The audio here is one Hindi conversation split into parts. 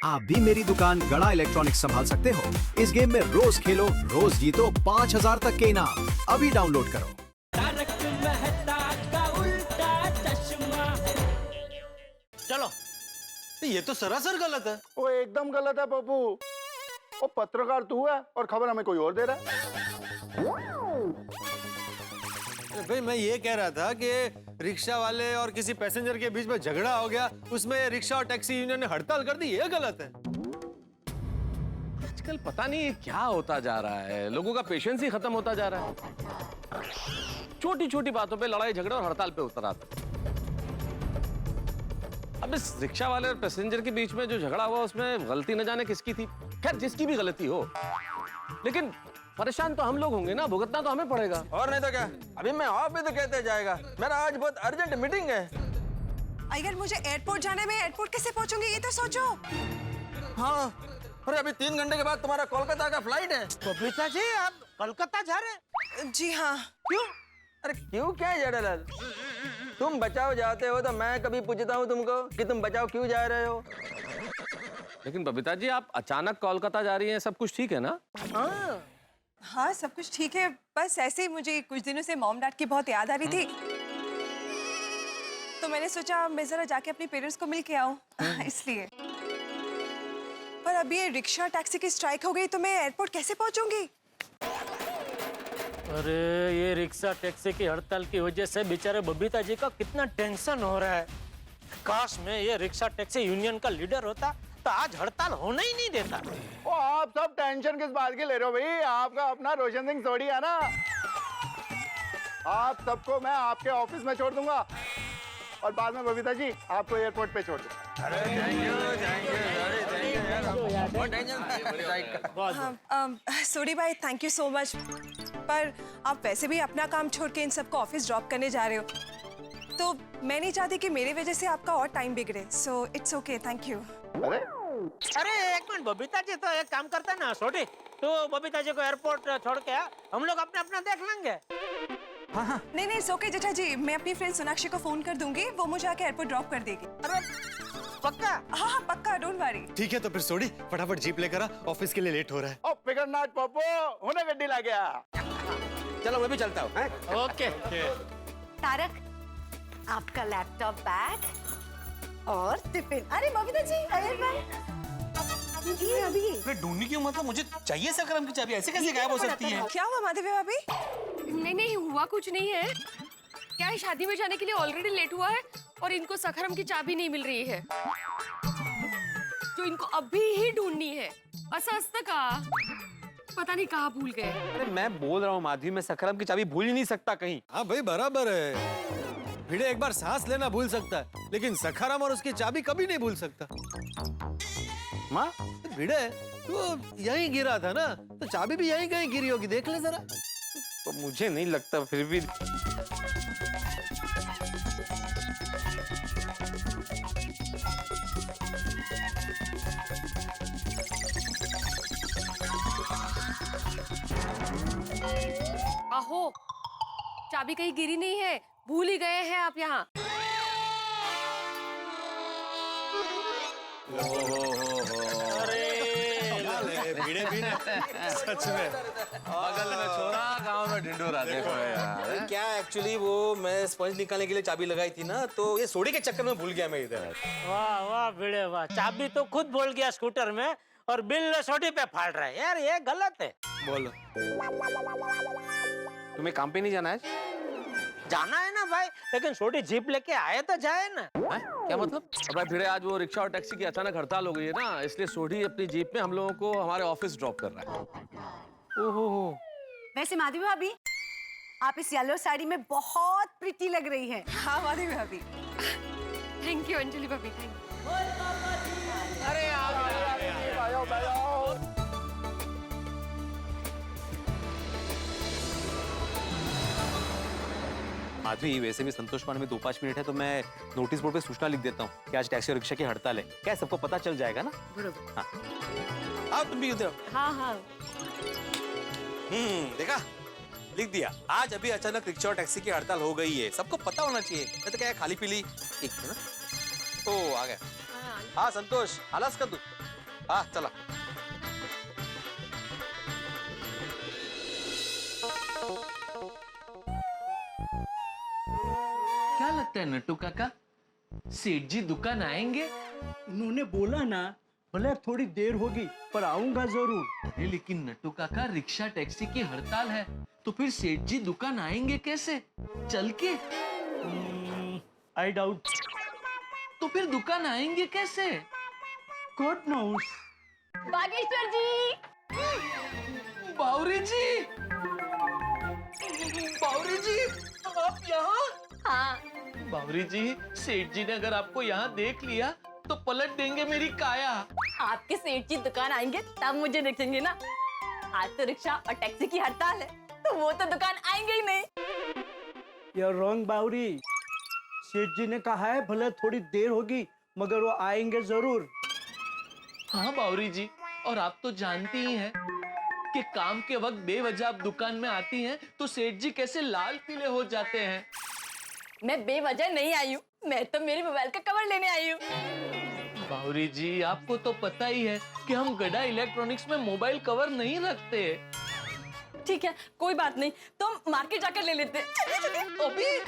आप भी मेरी दुकान गड़ा इलेक्ट्रॉनिक्स संभाल सकते हो। इस गेम में रोज खेलो, रोज जीतो 5000 तक के इनाम। अभी डाउनलोड करो। तारक मेहता का उल्टा चश्मा। चलो, ये तो सरासर गलत है। वो एकदम गलत है पप्पू। वो पत्रकार तू है और खबर हमें कोई और दे रहा है। भाई मैं ये कह रहा था कि रिक्शा वाले और किसी पैसेंजर के बीच में झगड़ा हो गया, उसमें रिक्शा और टैक्सी यूनियन ने हड़ताल कर दी, ये गलत है। आजकल पता नहीं क्या होता जा रहा है, लोगों का पेशेंस ही खत्म होता जा रहा है। छोटी छोटी बातों पे लड़ाई झगड़े और हड़ताल पे उतर आते। अब इस रिक्शा वाले और पैसेंजर के बीच में जो झगड़ा हुआ उसमें गलती न जाने किसकी थी। खैर जिसकी भी गलती हो, लेकिन परेशान तो हम लोग होंगे ना, भुगतना तो हमें पड़ेगा। और नहीं तो क्या, अभी मैं ऑफ भी तो कहते जाएगा, मेरा आज बहुत अर्जेंट मीटिंग है। अगर मुझे एयरपोर्ट जाना है, मैं एयरपोर्ट कैसे पहुंचूंगी ये तो सोचो। हाँ, अरे अभी 3 घंटे के बाद तुम्हारा कोलकाता का फ्लाइट है। बबीता जी, आप कोलकाता जा रहे हैं? जी हाँ। क्यों? अरे क्यों क्या जड़लाल? तुम बचाओ जाते हो तो मैं कभी पूछता हूँ तुमको कि तुम बचाओ क्यों जा रहे हो? लेकिन बबीता जी, आप अचानक कोलकाता जा रही हैं, सब कुछ ठीक है ना? हाँ सब कुछ ठीक है, बस ऐसे ही मुझे कुछ दिनों से मॉम डैड की बहुत याद आ रही थी, तो मैंने सोचा मैं जरा जाके अपने पेरेंट्स को मिल के आऊँ इसलिए। पर अभी ये रिक्शा टैक्सी की स्ट्राइक हो गई तो मैं एयरपोर्ट कैसे पहुंचूंगी? अरे ये रिक्शा टैक्सी की हड़ताल की वजह से बेचारे बबीता जी का कितना टेंशन हो रहा है। काश मैं ये रिक्शा टैक्सी यूनियन का लीडर होता तो आज हड़ताल होना ही नहीं देता। वो आप सब टेंशन किस बात की ले रहे हो भाई? आपका अपना रोशन सिंह सोडी है ना। आप सबको मैं आपके ऑफिस में छोड़ दूंगा और बाद में बबीता जी आपको एयरपोर्ट पे छोड़ दूंगा। सोडी भाई थैंक यू सो मच, पर आप वैसे भी अपना काम छोड़ के इन सबको ऑफिस ड्रॉप करने जा रहे हो, तो मैं नहीं चाहती कि मेरी वजह से आपका और टाइम बिगड़े, so it's okay, thank you. अरे एक मिनट बबीता जी, तो एक काम करता ना छोटी, तो बबीता जी को एयरपोर्ट छोड़ के आ, हम लोग अपना अपना देख लेंगे। नहीं नहीं इट्स ओके जेठा जी, मैं अपनी फ्रेंड सोनाक्षी को फोन कर दूंगी, वो मुझे आके एयरपोर्ट ड्रॉप कर देगी। अरे पक्का? हाँ हाँ पक्का, डोंट वरी। ठीक है तो फिर सोडी फटाफट जीप लेकर आ, ऑफिस के लिए लेट हो रहा है। ओ फिकर नॉट पप्पू, होने गड्डी ला गया। चलो मैं भी चलता हूँ। ओके। तारक, आपका लैपटॉप बैग और टिफिन। अरे बबीता जी, अरे भाई अभी ढूंढने क्यों, मतलब मुझे चाहिए सकरम की चाबी, ऐसे कैसे गायब हो सकती है? क्या हुआ माधवी भाभी? नहीं नहीं हुआ कुछ नहीं है। क्या है, शादी में जाने के लिए ऑलरेडी लेट हुआ है और इनको सखरम की चाबी नहीं मिल रही है, जो इनको अभी ही ढूंढनी है। असस्त का पता नहीं कहाँ भूल गए। अरे मैं बोल रहा हूँ माधवी, मैं सखरम की चाबी भूल ही नहीं सकता कहीं। हाँ भाई बराबर है, भिड़े एक बार सांस लेना भूल सकता है, लेकिन सखाराम और उसकी चाबी कभी नहीं भूल सकता। माँ भिड़े तो यहीं गिरा था ना, तो चाबी भी यहीं कहीं गिरी होगी, देख ले जरा। तो मुझे नहीं लगता, फिर भी आहो, चाबी कहीं गिरी नहीं है, भूल ही गए हैं आप यहाँ। भिड़े भी सच में बगल में छोरा, गांव में ढिंडोरा, देखो यार। क्या एक्चुअली वो मैं स्पंज निकालने के लिए चाबी लगाई थी ना, तो ये सोडी के चक्कर में भूल गया मैं इधर। वाह वाह भिड़े वाह, चाबी तो खुद बोल गया स्कूटर में और बिल छोटी पे फाड़ रहा है यार, ये गलत है। बोलो तुम्हें काम पे नहीं जाना है? जाना है ना भाई, लेकिन छोटी जीप लेके आए तो जाए ना। क्या मतलब? अब भिड़े, आज वो रिक्शा और टैक्सी की अचानक हड़ताल हो गई है ना, इसलिए सोढ़ी अपनी जीप में हम लोगों को हमारे ऑफिस ड्रॉप कर रहा है। ओहो, वैसे माधवी भाभी, आप इस येलो साड़ी में बहुत प्रिटी लग रही है। हाँ माधवी भाभी। थैंक यू अंजलि भाभी, थैंक यू। अरे माधवी वैसे भी संतोष पाने में 2-5 मिनट है, तो मैं नोटिस बोर्ड पे सूचना लिख देता हूँ कि आज टैक्सी और रिक्शा की हड़ताल है। क्या सबको पता चल जाएगा ना? बरोबर। हाँ आओ तुम भी उधर। हाँ हाँ देखा, लिख दिया। आज अभी अचानक रिक्शा और टैक्सी की हड़ताल हो गई है, सबको पता होना चाहिए। मैं तो क्या खाली पीली एक ना, ओ आ गया। हाँ संतोष आलास का तू हाँ चला क्या लगता है नट्टू काका, सेठ जी दुकान आएंगे? उन्होंने बोला ना, भले थोड़ी देर होगी पर आऊंगा जरूर। अरे लेकिन नट्टू काका, रिक्शा टैक्सी की हड़ताल है, तो फिर सेठ जी दुकान आएंगे कैसे? चल के? I doubt. तो फिर दुकान आएंगे कैसे? God knows. बागेश्वर जी, बावरी जी, बावरी जी, आप यहाँ? हाँ बावरी जी, सेठ जी ने अगर आपको यहाँ देख लिया तो पलट देंगे मेरी काया। आपके सेठ जी दुकान आएंगे तब मुझे देखेंगे ना। आज तो रिक्शा और टैक्सी की हड़ताल है, तो वो तो दुकान आएंगे ही नहीं। You're wrong, बावरी। सेठ जी ने कहा है भले थोड़ी देर होगी मगर वो आएंगे जरूर। हाँ बावरी जी, और आप तो जानती ही हैं कि काम के वक्त बेवजह आप दुकान में आती हैं तो सेठ जी कैसे लाल पीले हो जाते हैं। मैं बेवजह नहीं आई हूँ, मैं तो मेरे मोबाइल का कवर लेने आई हूँ। बावरी जी, आपको तो पता ही है कि हम गड़ा इलेक्ट्रॉनिक्स में मोबाइल कवर नहीं रखते। ठीक है, कोई बात नहीं, तो हम मार्केट जाकर ले लेते। अभी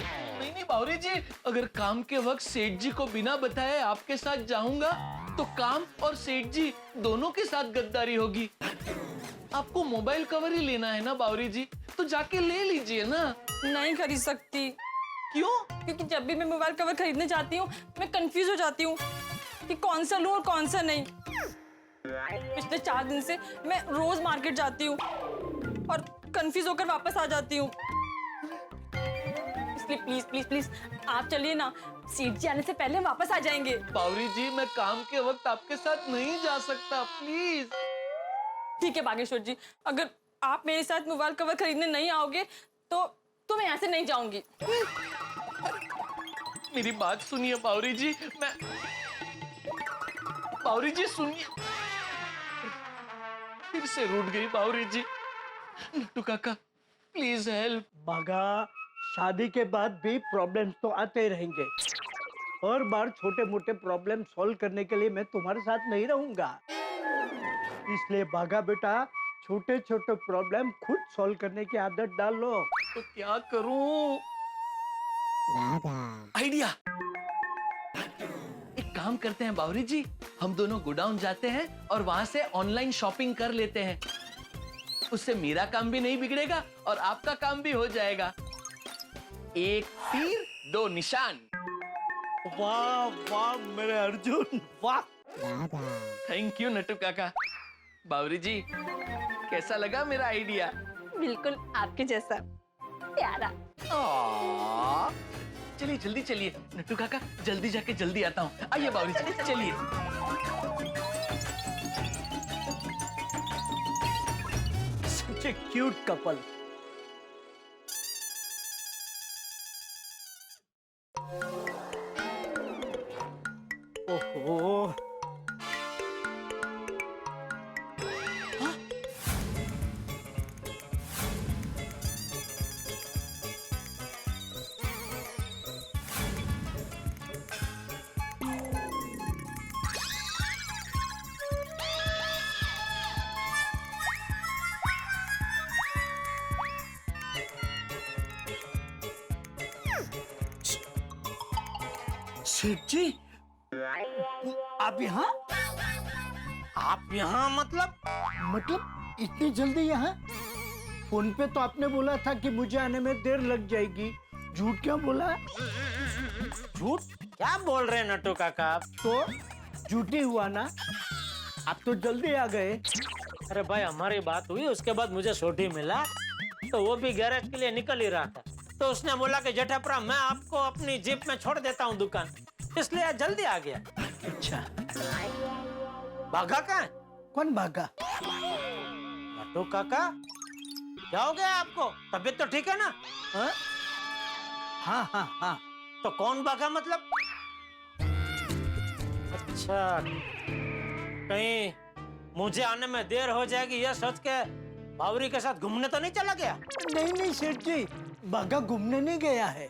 नहीं बावरी जी, अगर काम के वक्त सेठ जी को बिना बताए आपके साथ जाऊंगा तो काम और सेठ जी दोनों के साथ गद्दारी होगी। आपको मोबाइल कवर ही लेना है ना बावरी जी, तो जाके ले लीजिए ना। नहीं खरीद सकती। क्यों? क्योंकि जब भी मैं मोबाइल कवर खरीदने जाती हूँ मैं कंफ्यूज हो जाती हूँ कि कौन सा लूं और कौन सा नहीं। पिछले 4 दिन से मैं रोज मार्केट जाती हूँ और कंफ्यूज होकर वापस आ जाती हूँ। इसलिए प्लीज प्लीज प्लीज आप चलिए ना, सेठ जी आने से पहले हम वापस आ जाएंगे। बावरी जी, मैं काम के वक्त आपके साथ नहीं जा सकता, प्लीज। ठीक है बागेश्वर जी, अगर आप मेरे साथ मोबाइल कवर खरीदने नहीं आओगे तो मैं यहाँ से नहीं जाऊंगी। मेरी बात सुनिए बावरी जी, मैं बावरी जी सुनिए। फिर से रूठ गई बावरी जी। नट्टू काका प्लीज हेल्प। बागा, शादी के बाद भी प्रॉब्लम्स तो आते रहेंगे। हर बार छोटे मोटे प्रॉब्लम सॉल्व करने के लिए मैं तुम्हारे साथ नहीं रहूंगा। इसलिए बागा बेटा, छोटे छोटे प्रॉब्लम खुद सॉल्व करने की आदत डाल लो। तो क्या करूं? आइडिया। एक काम करते हैं बावरी जी, हम दोनों गोडाउन जाते हैं और वहां से ऑनलाइन शॉपिंग कर लेते हैं। उससे मेरा काम भी नहीं बिगड़ेगा और आपका काम भी हो जाएगा। एक तीर 2 निशान। वाह वाह मेरे अर्जुन, वाह। थैंक यू नट्टू काका। बावरी जी, कैसा लगा मेरा आइडिया? बिल्कुल आपके जैसा प्यारा। चलिए जल्दी चलिए नट्टू काका, जल्दी जाके जल्दी आता हूँ। आइए बावरी जी, चलिए। Such a cute couple. ओहो, सेठ जी, आप यहाँ? आप यहाँ मतलब इतनी जल्दी यहाँ? फोन पे तो आपने बोला था कि मुझे आने में देर लग जाएगी। झूठ क्यों बोला? झूठ क्या बोल रहे हैं नट्टू काका आप? तो झूठी हुआ ना, आप तो जल्दी आ गए। अरे भाई, हमारी बात हुई, उसके बाद मुझे छोटी मिला तो वो भी गैरेज के लिए निकल ही रहा था, तो उसने बोला कि जेठापुरा मैं आपको अपनी जीप में छोड़ देता हूँ दुकान, इसलिए जल्दी आ गया। अच्छा, भागा कहाँ है? कौन भागा? नट्टू काका, क्या हो गया आपको? तबीयत तो ठीक है ना? हाँ हाँ हाँ हाँ। तो कौन भागा मतलब? अच्छा, कहीं मुझे आने में देर हो जाएगी ये सोच के बावरी के साथ घूमने तो नहीं चला गया? नहीं नहीं सेठ जी, बागा घूमने नहीं गया है।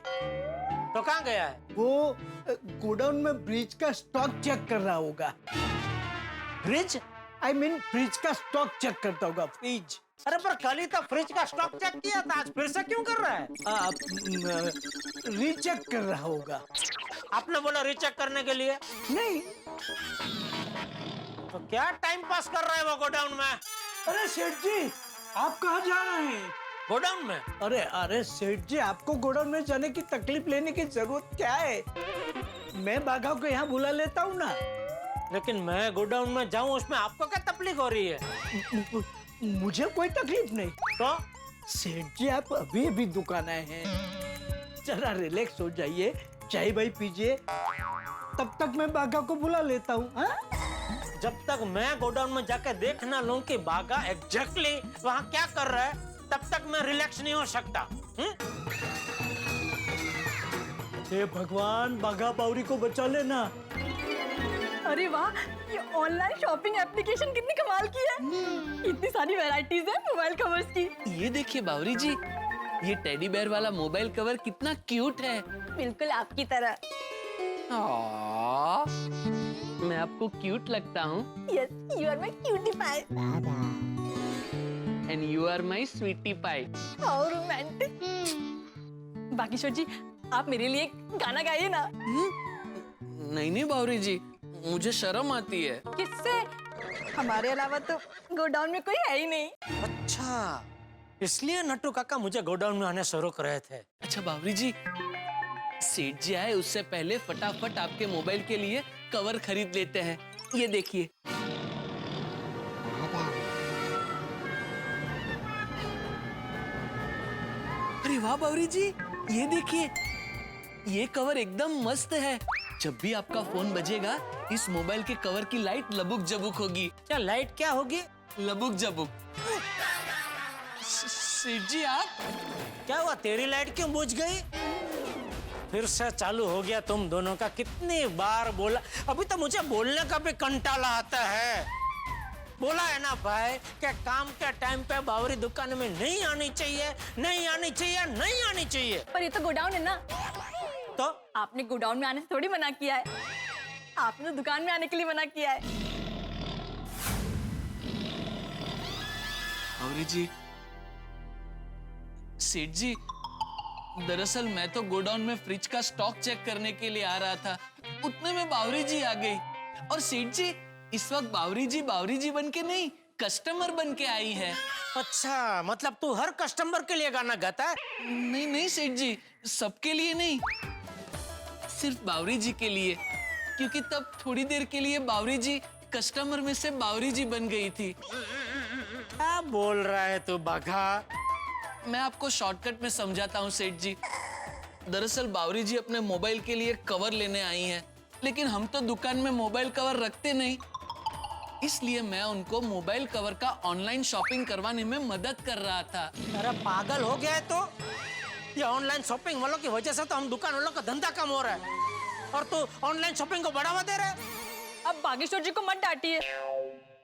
तो कहाँ गया है? वो गोडाउन में ब्रिज का स्टॉक चेक कर रहा होगा। फ्रिज? आई मीन फ्रिज का स्टॉक चेक करता होगा, फ्रिज। अरे पर कल ही तो फ्रिज का स्टॉक चेक किया था, आज फिर से क्यों कर रहा है? रीचेक कर रहा होगा। आपने बोला रीचेक करने के लिए? नहीं। तो क्या टाइम पास कर रहा है वो गोडाउन में? अरे सेठ जी, आप कहाँ जा रहे हैं? गोडाउन में? अरे सेठ जी, आपको गोडाउन में जाने की तकलीफ लेने की जरूरत क्या है? मैं बाघा को यहाँ बुला लेता हूँ ना। लेकिन मैं गोडाउन में जाऊँ उसमें आपको क्या तकलीफ हो रही है? मुझे कोई तकलीफ नहीं। तो सेठ जी, आप अभी अभी दुकान आए हैं, जरा रिलैक्स हो जाइए, चाय भाई पीजिए, तब तक मैं बाघा को बुला लेता हूँ। जब तक मैं गोडाउन में जाकर देख ना लूं कि बाघा एग्जैक्टली वहाँ क्या कर रहा है, तब तक मैं रिलैक्स नहीं हो सकता। हे भगवान, बाघा बावरी को बचा लेना। अरे वाह, ये ऑनलाइन शॉपिंग एप्लीकेशन कितनी कमाल की है। इतनी सारी वैरायटीज है मोबाइल कवर्स की। ये देखिए बावरी जी, ये टेडी बेयर वाला मोबाइल कवर कितना क्यूट है। बिल्कुल आपकी तरह। मैं आपको क्यूट लगता हूँ। Yes, you are my cutie pie. And you are my sweetie pie. How romantic. Bageshwar ji, आप मेरे लिए गाना गाइए ना। नहीं बावरी जी, मुझे शर्म आती है। किससे? हमारे अलावा तो गोडाउन में कोई है ही नहीं। अच्छा, इसलिए नट्टू काका मुझे गोडाउन में आने से रोक रहे थे। अच्छा बावरी जी, सेठ जी आए उससे पहले फटाफट आपके मोबाइल के लिए कवर खरीद लेते हैं। ये देखिए। अरे वाह बावरी जी, ये देखिए, ये कवर एकदम मस्त है। जब भी आपका फोन बजेगा, इस मोबाइल के कवर की लाइट लबुक जबुक होगी। क्या लाइट क्या होगी? लबुक जबुक। सेठ जी आप? क्या हुआ, तेरी लाइट क्यों बुझ गई? फिर से चालू हो गया तुम दोनों का। कितनी बार बोला, अभी तो मुझे बोलने का भी कंटाला आता है। बोला है ना भाई कि काम के टाइम पे बावरी दुकान में नहीं आनी चाहिए, नहीं आनी चाहिए, नहीं आनी चाहिए। पर ये तो गोडाउन है ना। तो आपने गोडाउन में आने से थोड़ी मना किया है, आपने तो दुकान में आने के लिए मना किया है। बावरी जी, सेठ जी, दरअसल मैं तो गोडाउन में फ्रिज का स्टॉक चेक करने के लिए आ रहा था, उतने में बावरी जी आ गई। और सेठ जी, इस वक्त बावरी जी बन के नहीं, कस्टमर बन के आई है। अच्छा, मतलब तू हर कस्टमर के लिए गाना गाता है? नहीं सेठ जी, सबके लिए नहीं, सिर्फ बावरी जी के लिए, क्योंकि तब थोड़ी देर के लिए बावरी जी कस्टमर में से बावरी जी बन गई थी। क्या बोल रहा है तू बाघा? मैं आपको शॉर्टकट में समझाता हूँ सेठ जी। दरअसल बावरी जी अपने मोबाइल के लिए कवर लेने आई हैं, लेकिन हम तो दुकान में मोबाइल कवर रखते नहीं, इसलिए मैं उनको मोबाइल कवर का ऑनलाइन शॉपिंग करवाने में मदद कर रहा था। अरे पागल हो गया है तो? ये ऑनलाइन शॉपिंग वालों की वजह से तो हम दुकान वालों का धंधा कम हो रहा है, और तू ऑनलाइन शॉपिंग को बढ़ावा दे रहा है। अब बागेश्वर जी को मत डांटिए,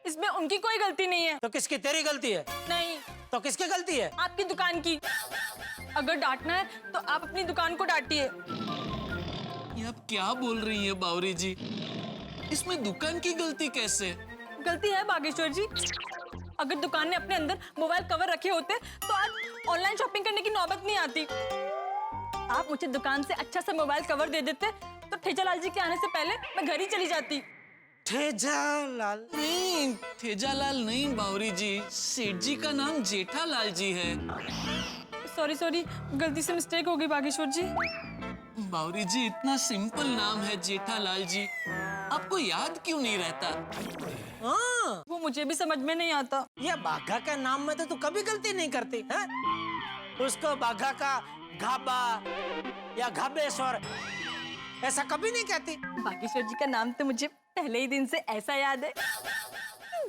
इसमें उनकी कोई गलती नहीं है। तो किसकी? तेरी गलती है? नहीं। तो किसकी गलती है? आपकी दुकान की। अगर डांटना है तो आप अपनी दुकान को डांटिए। ये आप क्या बोल रही हैं बावरी जी? इसमें दुकान की गलती कैसे? गलती है बागेश्वर जी। अगर दुकान ने अपने अंदर मोबाइल कवर रखे होते तो आज ऑनलाइन शॉपिंग करने की नौबत नहीं आती। आप मुझे दुकान से अच्छा सा मोबाइल कवर दे देते तो ठेजालाल जी के आने से पहले मैं घर ही चली जाती। ठेजालाल? नहीं, ठेजालाल नहीं बावरी जी, सेठ जी का नाम जेठालाल जी है। सॉरी, गलती से मिस्टेक हो गई बागेश्वर जी। बावरी जी, इतना सिंपल नाम है जेठालाल जी, आपको याद क्यों नहीं रहता? हाँ, वो मुझे भी समझ में नहीं आता। ये बाघा के नाम में तो तू कभी गलती नहीं करती है? उसको बाघा का घाबा या घाबेश्वर ऐसा कभी नहीं कहती। बागेश्वर जी का नाम तो मुझे पहले ही दिन से ऐसा याद है,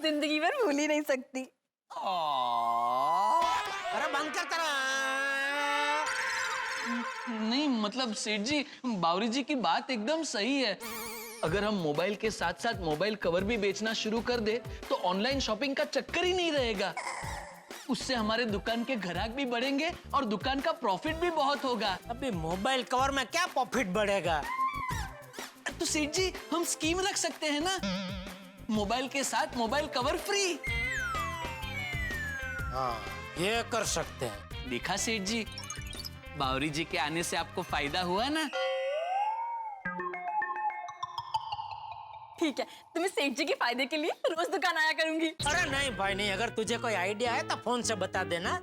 जिंदगी भर भूल ही नहीं सकती। अरे बंद कर तेरा। नहीं मतलब सेठ जी, बावरी जी की बात एकदम सही है। अगर हम मोबाइल के साथ साथ मोबाइल कवर भी बेचना शुरू कर दे तो ऑनलाइन शॉपिंग का चक्कर ही नहीं रहेगा। उससे हमारे दुकान के ग्राहक भी बढ़ेंगे और दुकान का प्रॉफिट भी बहुत होगा। अभी मोबाइल कवर में क्या प्रॉफिट बढ़ेगा? तो सेठ जी हम स्कीम रख सकते हैं ना, मोबाइल के साथ मोबाइल कवर फ्री। हाँ, ये कर सकते हैं। देखा सेठ जी, बावरी जी के आने से आपको फायदा हुआ ना। ठीक है, तो मैं सेठ जी के फायदे के लिए रोज दुकान आया करूंगी। अरे नहीं भाई नहीं, अगर तुझे कोई आइडिया है तो फोन से बता देना,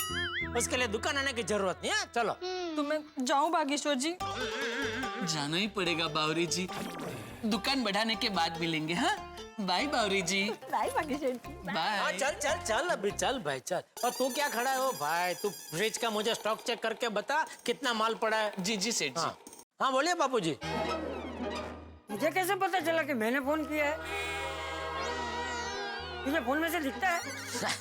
उसके लिए दुकान आने की जरूरत नहीं है। चलो तो मैं जाऊं बागेश्वर जी? जाना ही पड़ेगा बावरी जी, दुकान बढ़ाने के बाद मिलेंगे। हाँ बाय बावरी जी। बाय बागेश्वर जी। हाँ, बाय। चल चल चल अभी चल भाई चल। और तू क्या खड़ा है? ओ भाई तू फ्रिज का मुझे स्टॉक चेक करके बता कितना माल पड़ा है। जी जी सेठ जी। हाँ बोलिए बापू जी। मुझे कैसे पता चला कि मैंने फोन किया है? तुझे फोन में से दिखता है?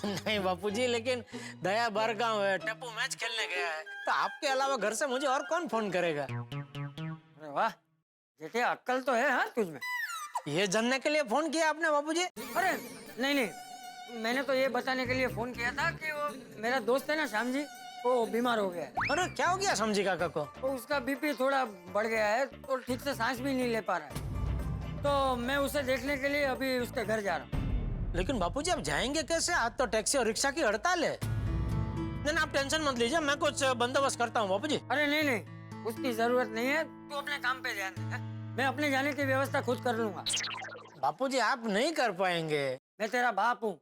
नहीं बापू जी, लेकिन दया बरगांव है, टप्पू मैच खेलने गया है, तो आपके अलावा घर से मुझे और कौन फोन करेगा? अरे वाह, जेठे अक्ल तो है हाँ तुझ में। ये जानने के लिए फोन किया आपने बापू जी? अरे नहीं, मैंने तो ये बताने के लिए फोन किया था कि वो मेरा दोस्त है ना श्याम जी, वो बीमार हो गया है। अरे क्या हो गया समझी काका को? तो उसका बीपी थोड़ा बढ़ गया है, तो ठीक से सांस भी नहीं ले पा रहा है। तो मैं उसे देखने के लिए अभी उसके घर जा रहा हूँ। लेकिन बापूजी आप जाएंगे कैसे? आज तो टैक्सी और रिक्शा की हड़ताल है। नहीं आप टेंशन मत लीजिए, मैं कुछ बंदोबस्त करता हूँ बापूजी। अरे नहीं, उसकी जरूरत नहीं है, तू अपने काम पे ध्यान दे। मैं अपने जाने की व्यवस्था खुद कर लूंगा। बापूजी आप नहीं कर पाएंगे। मैं तेरा बाप हूँ,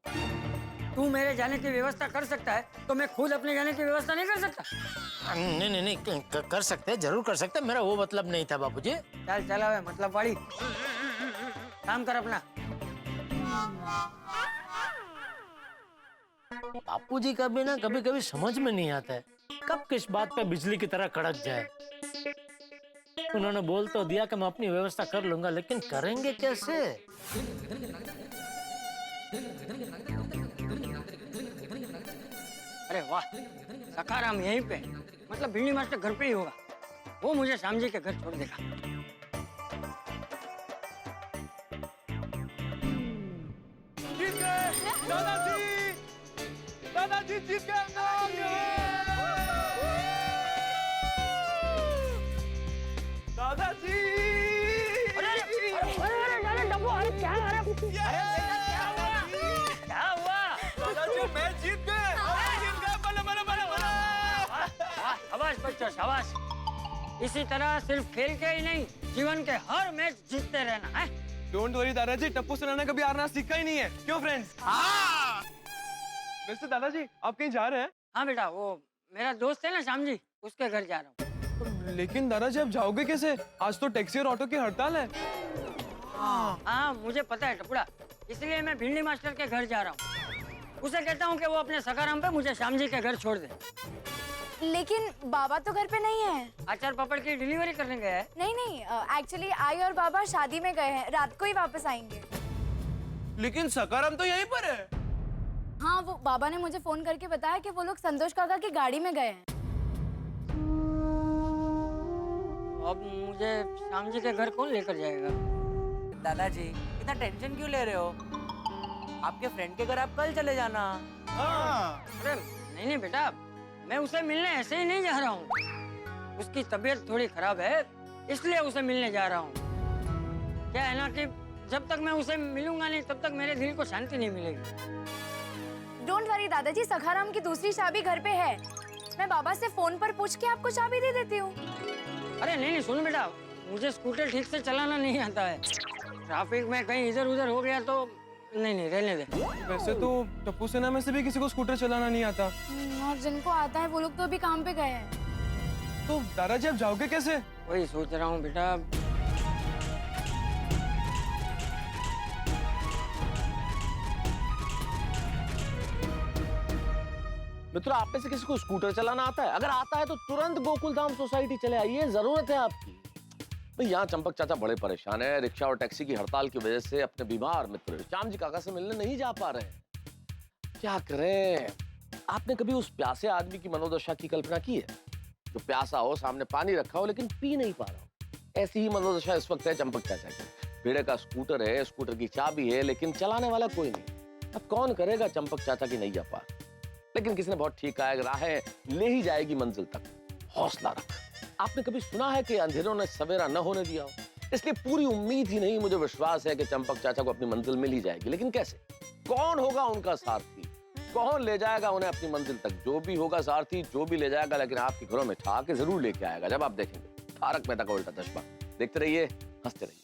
तू मेरे जाने की व्यवस्था कर सकता है, तो मैं खुद अपने जाने की व्यवस्था नहीं कर सकता? नहीं कर सकते, जरूर कर सकते, मेरा वो मतलब नहीं था बापूजी। चल चला मतलब वाली काम कर अपना। बापूजी का भी ना कभी कभी समझ में नहीं आता है, कब किस बात पे बिजली की तरह कड़क जाए। उन्होंने बोल तो दिया कि मैं अपनी व्यवस्था कर लूंगा, लेकिन करेंगे कैसे? अरे वाह, सखाराम यहीं पे, मतलब भिंडी मास्टर घर पे ही होगा। वो मुझे श्याम जी के घर छोड़ देगा। दादाजी जीत गए। दादाजी क्या हुआ? दादाजी मैच जीत गए। शाबाश बच्चों शाबाश। इसी तरह सिर्फ खेल के ही नहीं, जीवन के हर मैच जीतते रहना है। डोंट वरी दादाजी, टप्पू सुनाना कभी हारना सीखा ही नहीं है, क्यों फ्रेंड्स? वैसे दादाजी आप कहीं जा रहे हैं? हाँ बेटा, वो मेरा दोस्त है ना श्याम जी, उसके घर जा रहा हूँ। लेकिन दादाजी आप जाओगे कैसे? आज तो टैक्सी और ऑटो की हड़ताल है। हाँ मुझे पता है टुकड़ा, इसलिए मैं भिंडी मास्टर के घर जा रहा हूँ। उसे कहता हूँ कि वो अपने सखाराम पे मुझे श्याम जी के घर छोड़ दे। लेकिन बाबा तो घर पे नहीं है। अचार पापड़ की डिलीवरी करने गया है। नहीं, एक्चुअली आई और बाबा शादी में गए हैं, रात को ही वापस आएंगे। लेकिन सखाराम तो यहीं पर है। हाँ, वो बाबा ने मुझे फोन करके बताया कि वो लोग संतोष काका की गाड़ी में गए हैं। अब मुझे श्याम जी के घर कौन लेकर जाएगा? दादाजी इतना टेंशन क्यों ले रहे हो? आपके फ्रेंड के घर आप कल चले जाना। अरे नहीं बेटा, मैं उसे मिलने ऐसे ही नहीं जा रहा हूँ। उसकी तबीयत थोड़ी खराब है, इसलिए उसे मिलने जा रहा हूँ। क्या है ना कि जब तक मैं उसे मिलूंगा नहीं, तब तक मेरे दिल को शांति नहीं मिलेगी। डोंट वरी दादाजी, सखाराम की दूसरी चाबी घर पे है। मैं बाबा से फोन पर पूछ के आपको चाबी दे देती हूँ। अरे नहीं सुन बेटा, मुझे स्कूटर ठीक से चलाना नहीं आता है। ट्रैफिक में कहीं इधर उधर हो गया तो नहीं रहने दे। वैसे तो टप्पू सेना में से भी किसी को स्कूटर चलाना नहीं आता। और जिनको आता है वो लोग तो अभी काम पे गए हैं। तो दादाजी आप जाओगे कैसे? वही सोच रहा हूँ बेटा। मित्रों, आप में से किसी को स्कूटर चलाना आता है? अगर आता है तो तुरंत गोकुलधाम सोसाइटी चले आइए, जरूरत है आपकी। भाई यहाँ चंपक चाचा बड़े परेशान है, रिक्शा और टैक्सी की हड़ताल की वजह से अपने बीमार मित्र श्याम जी काका से मिलने नहीं जा पा रहे हैं। क्या करें? आपने कभी उस प्यासे आदमी की मनोदशा की कल्पना की है, जो प्यासा हो, सामने पानी रखा हो लेकिन पी नहीं पा रहा हो? ऐसी ही मनोदशा इस वक्त है चंपक चाचा की। बेड़े का स्कूटर है, स्कूटर की चाबी है, लेकिन चलाने वाला कोई नहीं। अब कौन करेगा चंपक चाचा की नैया पार? लेकिन किसी ने बहुत ठीक कहा है, राहें ले ही जाएगी मंजिल तक, हौसला रख। आपने कभी सुना है कि अंधेरों ने सवेरा न होने दिया हो? इसलिए पूरी उम्मीद ही नहीं, मुझे विश्वास है कि चंपक चाचा को अपनी मंजिल मिल ही जाएगी। लेकिन कैसे? कौन होगा उनका सारथी? कौन ले जाएगा उन्हें अपनी मंजिल तक? जो भी होगा सारथी, जो भी ले जाएगा, लेकिन आपके घरों में ठा के जरूर लेके आएगा। जब आप देखेंगे तारक मेहता का उल्टा चश्मा। देखते रहिए, हंसते रहिए।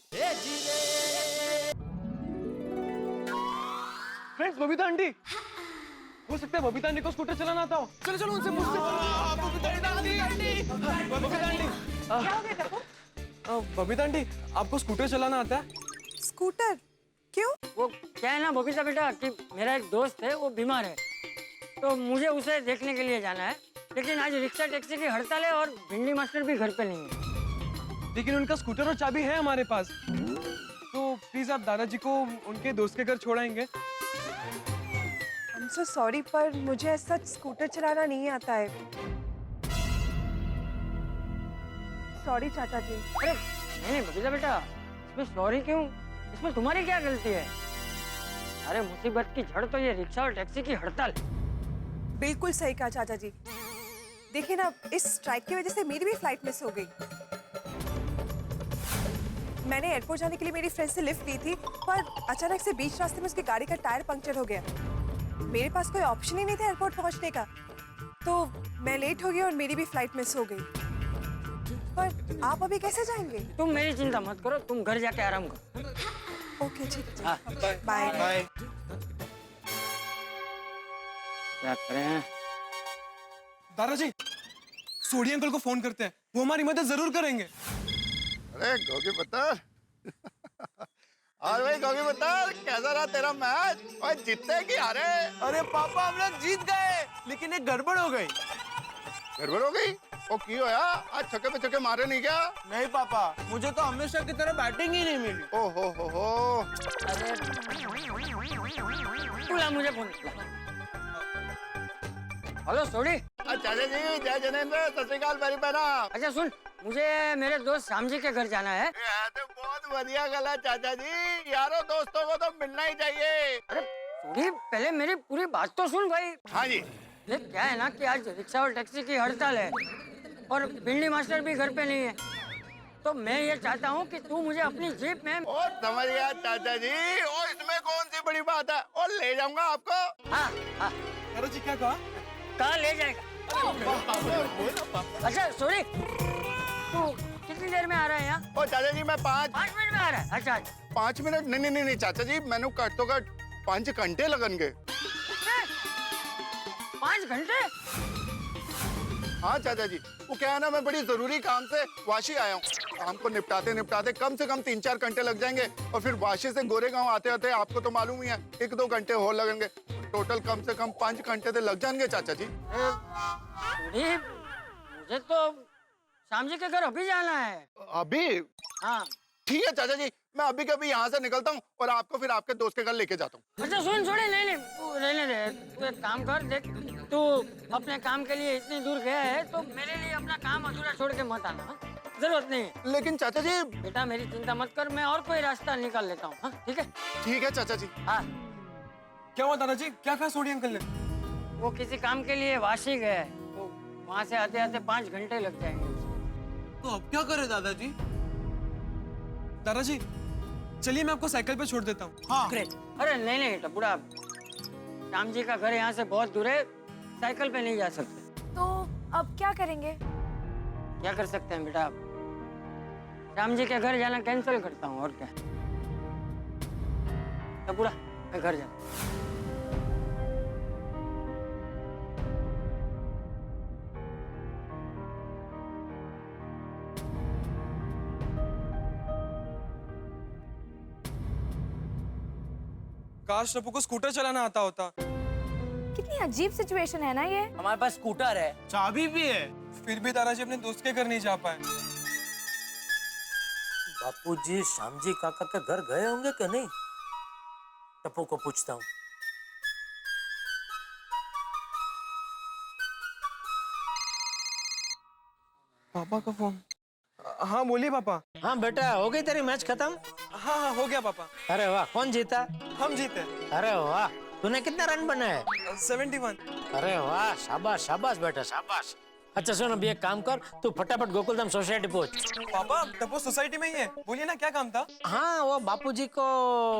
फ्रेंड्स, बबीता आंटी, हो सकता है बबीता आंटी को स्कूटर चलाना आता हो। चलो चलो उनसे पूछते हैं। बबीता आंटी, आपको स्कूटर चलाना आता है? स्कूटर? क्यों? वो क्या है ना बबीता बेटा कि मेरा एक दोस्त है, वो बीमार है, तो मुझे उसे देखने के लिए जाना है। लेकिन आज रिक्शा टैक्सी की हड़ताल है और भिंडी मास्टर भी घर पे नहीं है। लेकिन उनका स्कूटर और चाबी है हमारे पास, तो प्लीज आप दादाजी को उनके दोस्त के घर छोड़ाएंगे? I'm so sorry, पर मुझे ऐसा स्कूटर चलाना नहीं आता है। सॉरी चाचा जी। अरे नहीं बबीता बेटा, इसमें सॉरी क्यों? इसमें तुम्हारी क्या गलती है? अरे मुसीबत की जड़ तो ये रिक्शा और टैक्सी की हड़ताल। बिल्कुल सही कहा चाचा जी। देखिए ना, इस स्ट्राइक की वजह से मेरी भी फ्लाइट मिस हो गई। मैंने एयरपोर्ट जाने के लिए मेरी फ्रेंड से लिफ्ट ली थी, पर अचानक से बीच रास्ते में उसकी गाड़ी का टायर पंक्चर हो गया। मेरे पास कोई ऑप्शन ही नहीं था एयरपोर्ट पहुंचने का, तो मैं लेट हो गई और मेरी भी फ्लाइट मिस हो गई। पर आप अभी कैसे जाएंगे? तुम मेरी चिंता मत करो, तुम घर जाके आराम करो। ओके ठीक है। हाँ, बाय बाय। क्या करें? दादाजी, सोडी अंकल को फोन करते हैं, वो हमारी मदद जरूर करेंगे। अरे गोगी पत्थर और भाई गोगी पत्थर, कैसा रहा तेरा मैच? और जीतते कि हारे? अरे पापा, हम लोग जीत गए, लेकिन एक गड़बड़ हो गई। गड़बड़ हो गई? ओ की होया? आज छक्के पे छक्के मारे नहीं क्या? नहीं पापा, मुझे तो हमेशा की तरह बैटिंग ही नहीं मिली। ओ हो। अरे तुला मुझे फोन। हेलो सोडी। चाचा जी, जय जनेंद्र, सत श्री अकाल मेरी बहना। अच्छा सुन, मुझे मेरे दोस्त श्याम जी के घर जाना है। तो बहुत बढ़िया गल है चाचा जी, यारों दोस्तों को तो मिलना ही चाहिए। अरे सोडी, पहले मेरी पूरी बात तो सुन भाई। हाँ जी। ये क्या है ना कि आज रिक्शा और टैक्सी की हड़ताल है और भिंडी मास्टर भी घर पे नहीं है, तो मैं ये चाहता हूँ कि तू मुझे अपनी जीप में। ओ समझ गया चाचा जी, ओ इसमें कौन सी बड़ी बात है, और ले जाऊंगा आपको। हाँ हाँ। दादाजी क्या कहा? कहाँ ले जाएगा? अच्छा सॉरी, तू कितनी देर में आ रहा है यहाँ? ओ चाचा जी, मैं 5 मिनट में आ रहा है। अच्छा 5 मिनट? नहीं चाचा जी, मैंने कट तो कट 5 घंटे लगनगे। 5 घंटे? हाँ चाचा जी, वो क्या है ना, मैं बड़ी जरूरी काम से वाशी आया हूँ। काम को निपटाते कम से कम 3-4 घंटे लग जाएंगे, और फिर वाशी से गोरेगांव आते आपको तो मालूम ही है 1-2 घंटे और लगेंगे। टोटल कम से कम 5 घंटे तो लग जाएंगे चाचा जी। मुझे तो श्याम जी के घर अभी जाना है। अभी? हाँ ठीक है चाचा जी, मैं अभी के अभी यहाँ से निकलता हूँ और आपको फिर आपके दोस्त के घर लेके जाता हूँ। अच्छा सुन छोड़े, नहीं तू रहने दे। तू एक काम कर, देख तू अपने काम के लिए इतनी दूर गया है, तो मेरे लिए अपना काम अधूरा छोड़ के मत आना। जरूरत नहीं है। लेकिन चाचा जी। बेटा मेरी चिंता मत कर, मैं और कोई रास्ता निकाल लेता हूँ। ठीक है? ठीक है चाचा जी। हाँ। क्या हुआ दादाजी, क्या कहा सोडी अंकल ने? वो किसी काम के लिए वाशी गए है, तो वहाँ से आते आते 5 घंटे लग जाएंगे। तो अब क्या करे दादाजी? दादाजी चलिए, मैं आपको साइकिल पे छोड़ देता हूँ। हाँ। अरे नहीं टपुड़ा, श्याम जी का घर यहाँ से बहुत दूर है, साइकिल पे नहीं जा सकते। तो अब क्या करेंगे? क्या कर सकते हैं बेटा, श्याम जी के घर जाना कैंसिल करता हूँ, और क्या। टपुड़ा मैं घर जाता हूँ। काश टप्पू को स्कूटर चलाना आता होता। कितनी अजीब सिचुएशन है ना ये। हमारे पास स्कूटर है, चाबी भी है, फिर भी दादाजी अपने दोस्त के घर नहीं जा पाए। बापूजी श्याम जी काका के घर गए होंगे कि नहीं? टप्पू को पूछता हूँ। पापा का फोन। हाँ बोलिए पापा। हाँ बेटा, हो गई तेरी मैच खत्म? हाँ हो गया पापा। अरे वाह, कौन जीता? हम जीते। अरे वाह, तूने कितने रन बनाए? 71। अरे वाह, शाबाश शाबाश बेटा शाबाश। अच्छा सुन, अभी एक काम कर, तू फटाफट गोकुलधाम सोसाइटी पहुंच। पापा टप्पू सोसाइटी में ही है, बोलिए ना क्या काम था? हाँ, वो बापूजी को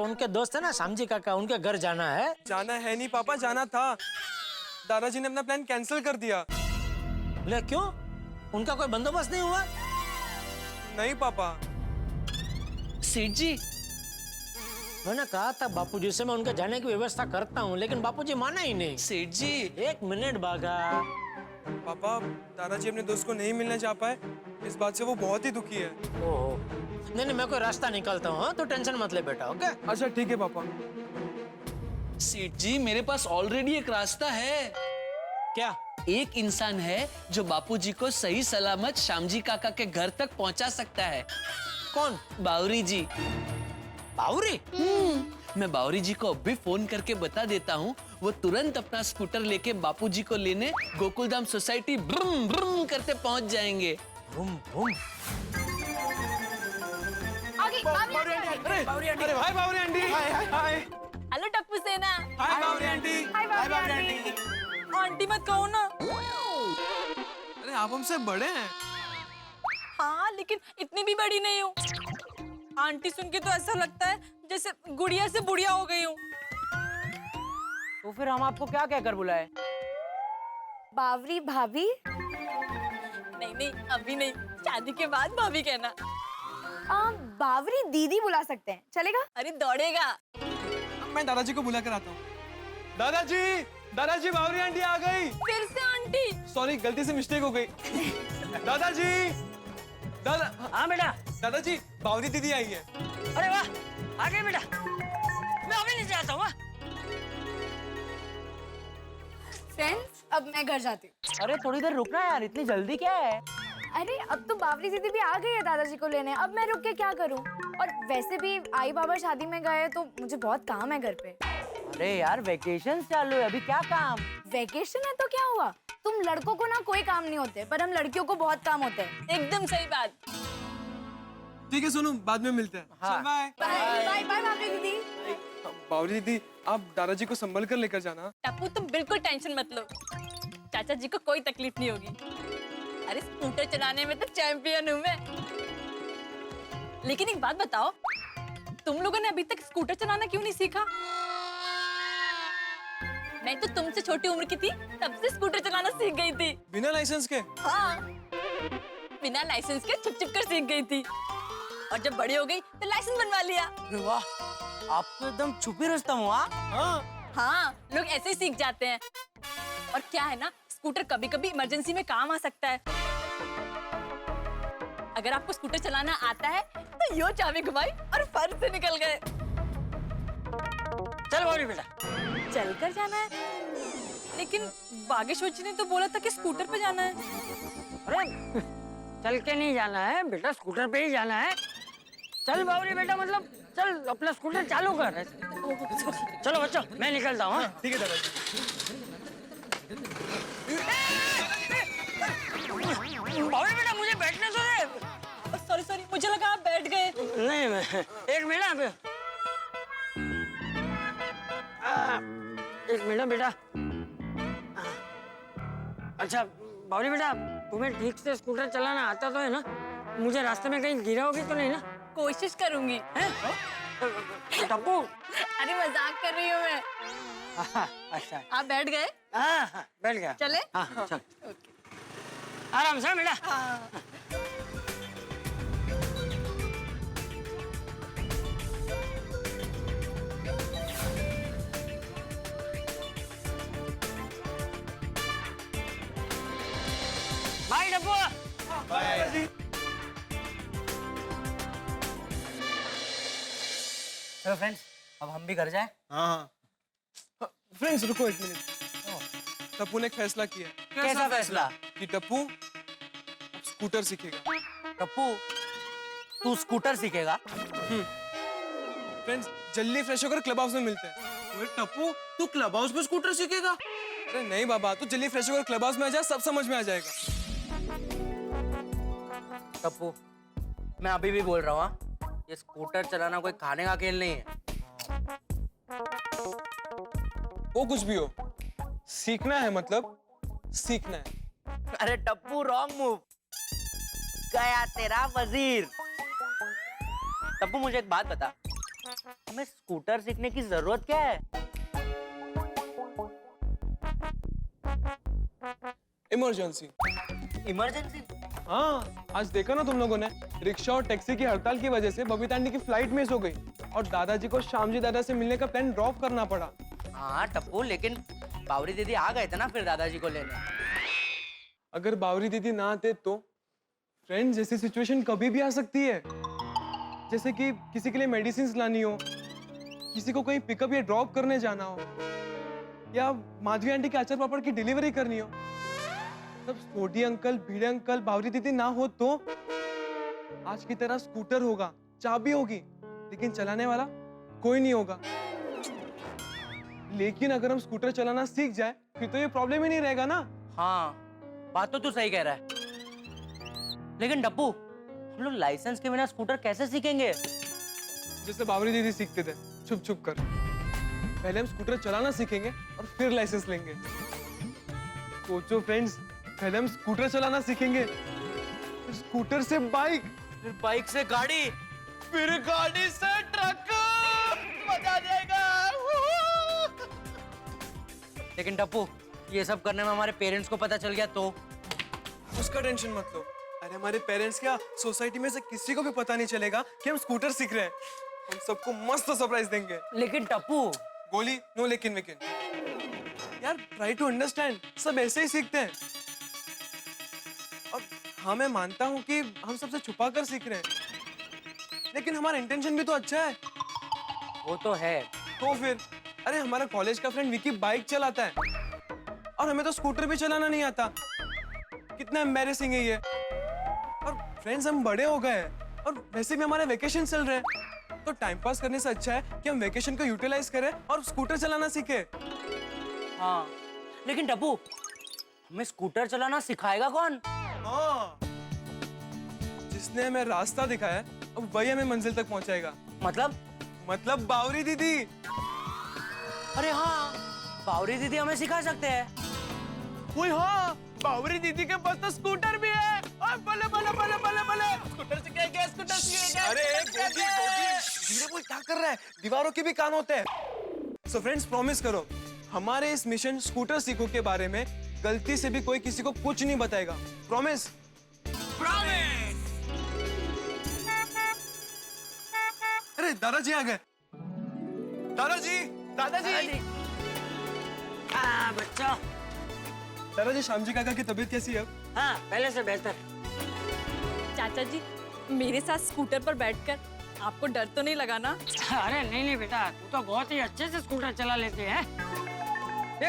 उनके दोस्त है ना श्यामजी काका, उनके घर जाना है। जाना है नहीं पापा, जाना था। दादाजी ने अपना प्लान कैंसिल कर दिया। ले क्यों? उनका कोई बंदोबस्त नहीं हुआ? नहीं पापा। सेठ जी, मैंने कहा था बापूजी से मैं उनके जाने की व्यवस्था करता हूँ, लेकिन बापूजी माना ही नहीं। सेठ जी, एक मिनट बागा। पापा दादाजी अपने दोस्त को नहीं मिलने जा पाए, इस बात से वो बहुत ही दुखी है। ओहो, नहीं नहीं, मैं कोई रास्ता निकालता हूँ, तो टेंशन मत ले बेटा, ओके? अच्छा ठीक है पापा। सेठ जी, मेरे पास ऑलरेडी एक रास्ता है। क्या? एक इंसान है जो बापूजी को सही सलामत श्यामजी काका के घर तक पहुंचा सकता है। कौन? बावरी जी। बावरी? मैं बावरी जी को अभी फोन करके बता देता हूँ, वो तुरंत अपना स्कूटर लेके बापूजी को लेने गोकुलधाम सोसाइटी ब्रूम ब्रूम करते पहुंच जाएंगे। Vroom vroom. आगे बावरी आंटी। अरे hi Bawri aunty. Hi. Hello Tapu Sena. Hi Bawri aunty. Hi Bawri aunty. Aunty मत कहो ना। अरे आप हमसे बड़े हैं। हाँ, लेकिन इतनी भी बड़ी नहीं हूँ। आंटी सुन के तो ऐसा लगता है जैसे गुड़िया से बुढ़िया हो गई हूँ। तो फिर हम आपको क्या कहकर बुलाए? बावरी भाभी? नहीं नहीं, अभी नहीं, शादी के बाद भाभी कहना। बावरी दीदी बुला सकते हैं, चलेगा? अरे दौड़ेगा। मैं दादाजी को बुला कर आता हूँ। दादाजी, दादाजी बावरी आंटी आ गई। फिर से आंटी? सॉरी, गलती से मिस्टेक हो गई। दादाजी, दादा। हाँ बेटा। दादाजी, बावरी दीदी आई है। अरे वाह, आ गई बेटा। मैं अभी नीचे आता हूँ। फ्रेंड्स, अब मैं घर जाती हूँ। अरे थोड़ी देर रुकना यार, इतनी जल्दी क्या है? अरे अब तो बावरी दीदी भी आ गई है दादाजी को लेने, अब मैं रुक के क्या करूँ? और वैसे भी आई बाबा शादी में गए तो मुझे बहुत काम है घर पे। अरे यार वेकेशन चालू है, अभी क्या काम? वेकेशन है तो क्या हुआ? तुम लड़कों को ना कोई काम नहीं होते, पर हम लड़कियों को बहुत काम होते हैं। एकदम सही बात। ठीक है सोनू, बाद में मिलते हैं। हाँ। बाय बाय बाय बावरी दीदी। बावरी दीदी, आप दादाजी को संभल कर लेकर जाना। टप्पू तुम बिल्कुल टेंशन मत लो, चाचा जी को कोई तकलीफ नहीं होगी। अरे स्कूटर चलाने में तो चैंपियन हूँ मैं। लेकिन एक बात बताओ, तुम लोगों ने अभी तक स्कूटर चलाना क्यों नहीं सीखा? मैं तो तुमसे छोटी उम्र की थी, तब से स्कूटर चलाना सीख गई थी। बिना लाइसेंस के? हाँ, बिना लाइसेंस के छुप छुप कर सीख गई थी, और जब बड़ी हो गई तो लाइसेंस बनवा लिया। अरे वाह, आप तो एकदम छुपी रुस्तम हुआ। हाँ, लोग ऐसे ही सीख जाते हैं। और क्या है ना, स्कूटर कभी कभी इमरजेंसी में काम आ सकता है। अगर आपको स्कूटर चलाना आता है तो यो चाबी घुमाई और फर्श से निकल गए। चल बावरी बेटा। चलकर जाना है? लेकिन बागेश्वर जी ने तो बोला था कि स्कूटर पे जाना है। अरे चल के नहीं जाना है बेटा, स्कूटर पे ही जाना है। चल बावरी बेटा, मतलब चल अपना स्कूटर चालू कर। चलो बच्चों, मैं निकलता हूँ। ठीक है दादाजी। बावरी बेटा मुझे बैठने दो रे। सॉरी सॉरी, मुझे लगा आप बैठ गए। नहीं, मैं एक मिनट। एक मिनट बेटा। अच्छा बावरी बेटा, तुम्हें ठीक से स्कूटर चलाना आता तो है ना? मुझे रास्ते में कहीं गिरा होगी तो नहीं ना? कोशिश करूंगी। टप्पू, अरे मजाक कर रही हूँ मैं। अच्छा, आप बैठ गए? हाँ बैठ गया। चले? हाँ चल। आराम से बेटा। बाय टप्पू। बाय। चलो फ्रेंड्स, अब हम भी घर जाएं। हाँ। फ्रेंड्स रुको एक मिनट। टप्पू ने एक फैसला किया। कैसा फैसला? कि टप्पू अब स्कूटर सीखेगा। टप्पू, तू स्कूटर सीखेगा? फ्रेंड्स, जल्दी फ्रेश होकर क्लब हाउस में मिलते हैं। टप्पू, तू क्लब हाउस में स्कूटर सीखेगा? अरे नहीं बाबा, तू जल्दी फ्रेश होकर क्लब हाउस में आ जा, सब समझ में आ जाएगा। टप्पू, मैं अभी भी बोल रहा हूँ, ये स्कूटर चलाना कोई खाने का खेल नहीं है। वो कुछ भी हो, सीखना है मतलब सीखना है। अरे टप्पू रॉन्ग मूव, गया तेरा वजीर। टप्पू मुझे एक बात बता, हमें स्कूटर सीखने की जरूरत क्या है? इमरजेंसी। इमरजेंसी? हाँ, आज देखा ना तुम लोगों ने, रिक्शा और टैक्सी की हड़ताल की वजह से बबीता आंटी की फ्लाइट मिस हो गई और दादाजी को श्यामजी दादा से मिलने का प्लान ड्रॉप करना पड़ा। हाँ टप्पू, लेकिन बावरी दीदी आ गए थे ना फिर दादाजी को लेने। अगर बावरी दीदी ना आते तो फ्रेंड्स, जैसी सिचुएशन कभी भी आ सकती है, जैसे कि किसी के लिए मेडिसिन लानी हो, किसी को कहीं पिकअप या ड्रॉप करने जाना हो, या माधवी आंटी के अचार पापड़ की डिलीवरी करनी हो। तब सोडी अंकल, भिड़े अंकल, बावरी दीदी ना हो तो आज की तरह स्कूटर होगा, चाबी होगी, लेकिन चलाने वाला कोई नहीं होगा। लेकिन अगर हम स्कूटर चलाना सीख जाए फिर तो ये प्रॉब्लम ही नहीं रहेगा ना। हाँ, बात तो तू सही कह रहा है, लेकिन डप्पू हम लोग लाइसेंस के बिना स्कूटर कैसे सीखेंगे? जैसे बावरी दीदी सीखते थे, छुप छुप कर। पहले हम स्कूटर चलाना सीखेंगे और फिर लाइसेंस लेंगे। सोचो फ्रेंड्स, पहले हम स्कूटर चलाना सीखेंगे, फिर स्कूटर से बाइक, फिर बाइक से गाड़ी, फिर गाड़ी से ट्रक। मजा आ जाएगा। लेकिन टप्पू, ये सब करने में हमारे पेरेंट्स को पता चल गया तो? उसका टेंशन मत लो। अरे हमारे पेरेंट्स क्या, सोसाइटी में से किसी को भी पता नहीं चलेगा कि हम स्कूटर सीख रहे हैं। हम सबको मस्त सरप्राइज देंगे। लेकिन टप्पू, गोली नो लेकिन विकिन। यार ट्राई टू अंडरस्टैंड, सब ऐसे ही सीखते हैं। और हाँ, मैं मानता हूँ कि हम सबसे छुपा कर सीख रहे हैं, लेकिन हमारा इंटेंशन भी तो अच्छा है। वो तो है। तो फिर, अरे हमारा कॉलेज का फ्रेंड विकी बाइक चलाता है और हमें तो स्कूटर भी चलाना नहीं आता। कितना एम्बैरेसिंग है ये। और फ्रेंड्स, हम बड़े हो गए हैं और वैसे भी हमारे वेकेशन चल रहे हैं, तो टाइम पास करने से अच्छा है कि हम वेकेशन को यूटिलाइज करें और स्कूटर चलाना सीखे। हाँ, लेकिन टप्पू, हमें स्कूटर चलाना सिखाएगा कौन? हाँ, जिसने हमें रास्ता दिखाया अब वही हमें मंजिल तक पहुंचाएगा। मतलब बावरी दीदी। अरे हाँ, बावरी दीदी हमें सिखा सकते हैं। ओए हाँ, बावरी दीदी के पास तो स्कूटर भी है। ओए बले बले बले बले बले, स्कूटर सीखेंगे, स्कूटर सीखेंगे। अरे गोगी गोगी, धीरे बोल, क्या कर रहा है? दीवारों के भी कान होते हैं। सो फ्रेंड्स, प्रॉमिस करो, हमारे इस मिशन स्कूटर सीखो के बारे में गलती से भी कोई किसी को कुछ नहीं बताएगा। प्रॉमिस? प्रॉमिस। अरे दादाजी आ गए। दादाजी, दादाजी। बच्चा। दादाजी, श्यामजी काका की तबीयत कैसी है? हाँ, पहले से बेहतर। चाचा जी, मेरे साथ स्कूटर पर बैठकर आपको डर तो नहीं लगा ना? अरे नहीं नहीं बेटा, तू तो बहुत ही अच्छे से स्कूटर चला लेती है,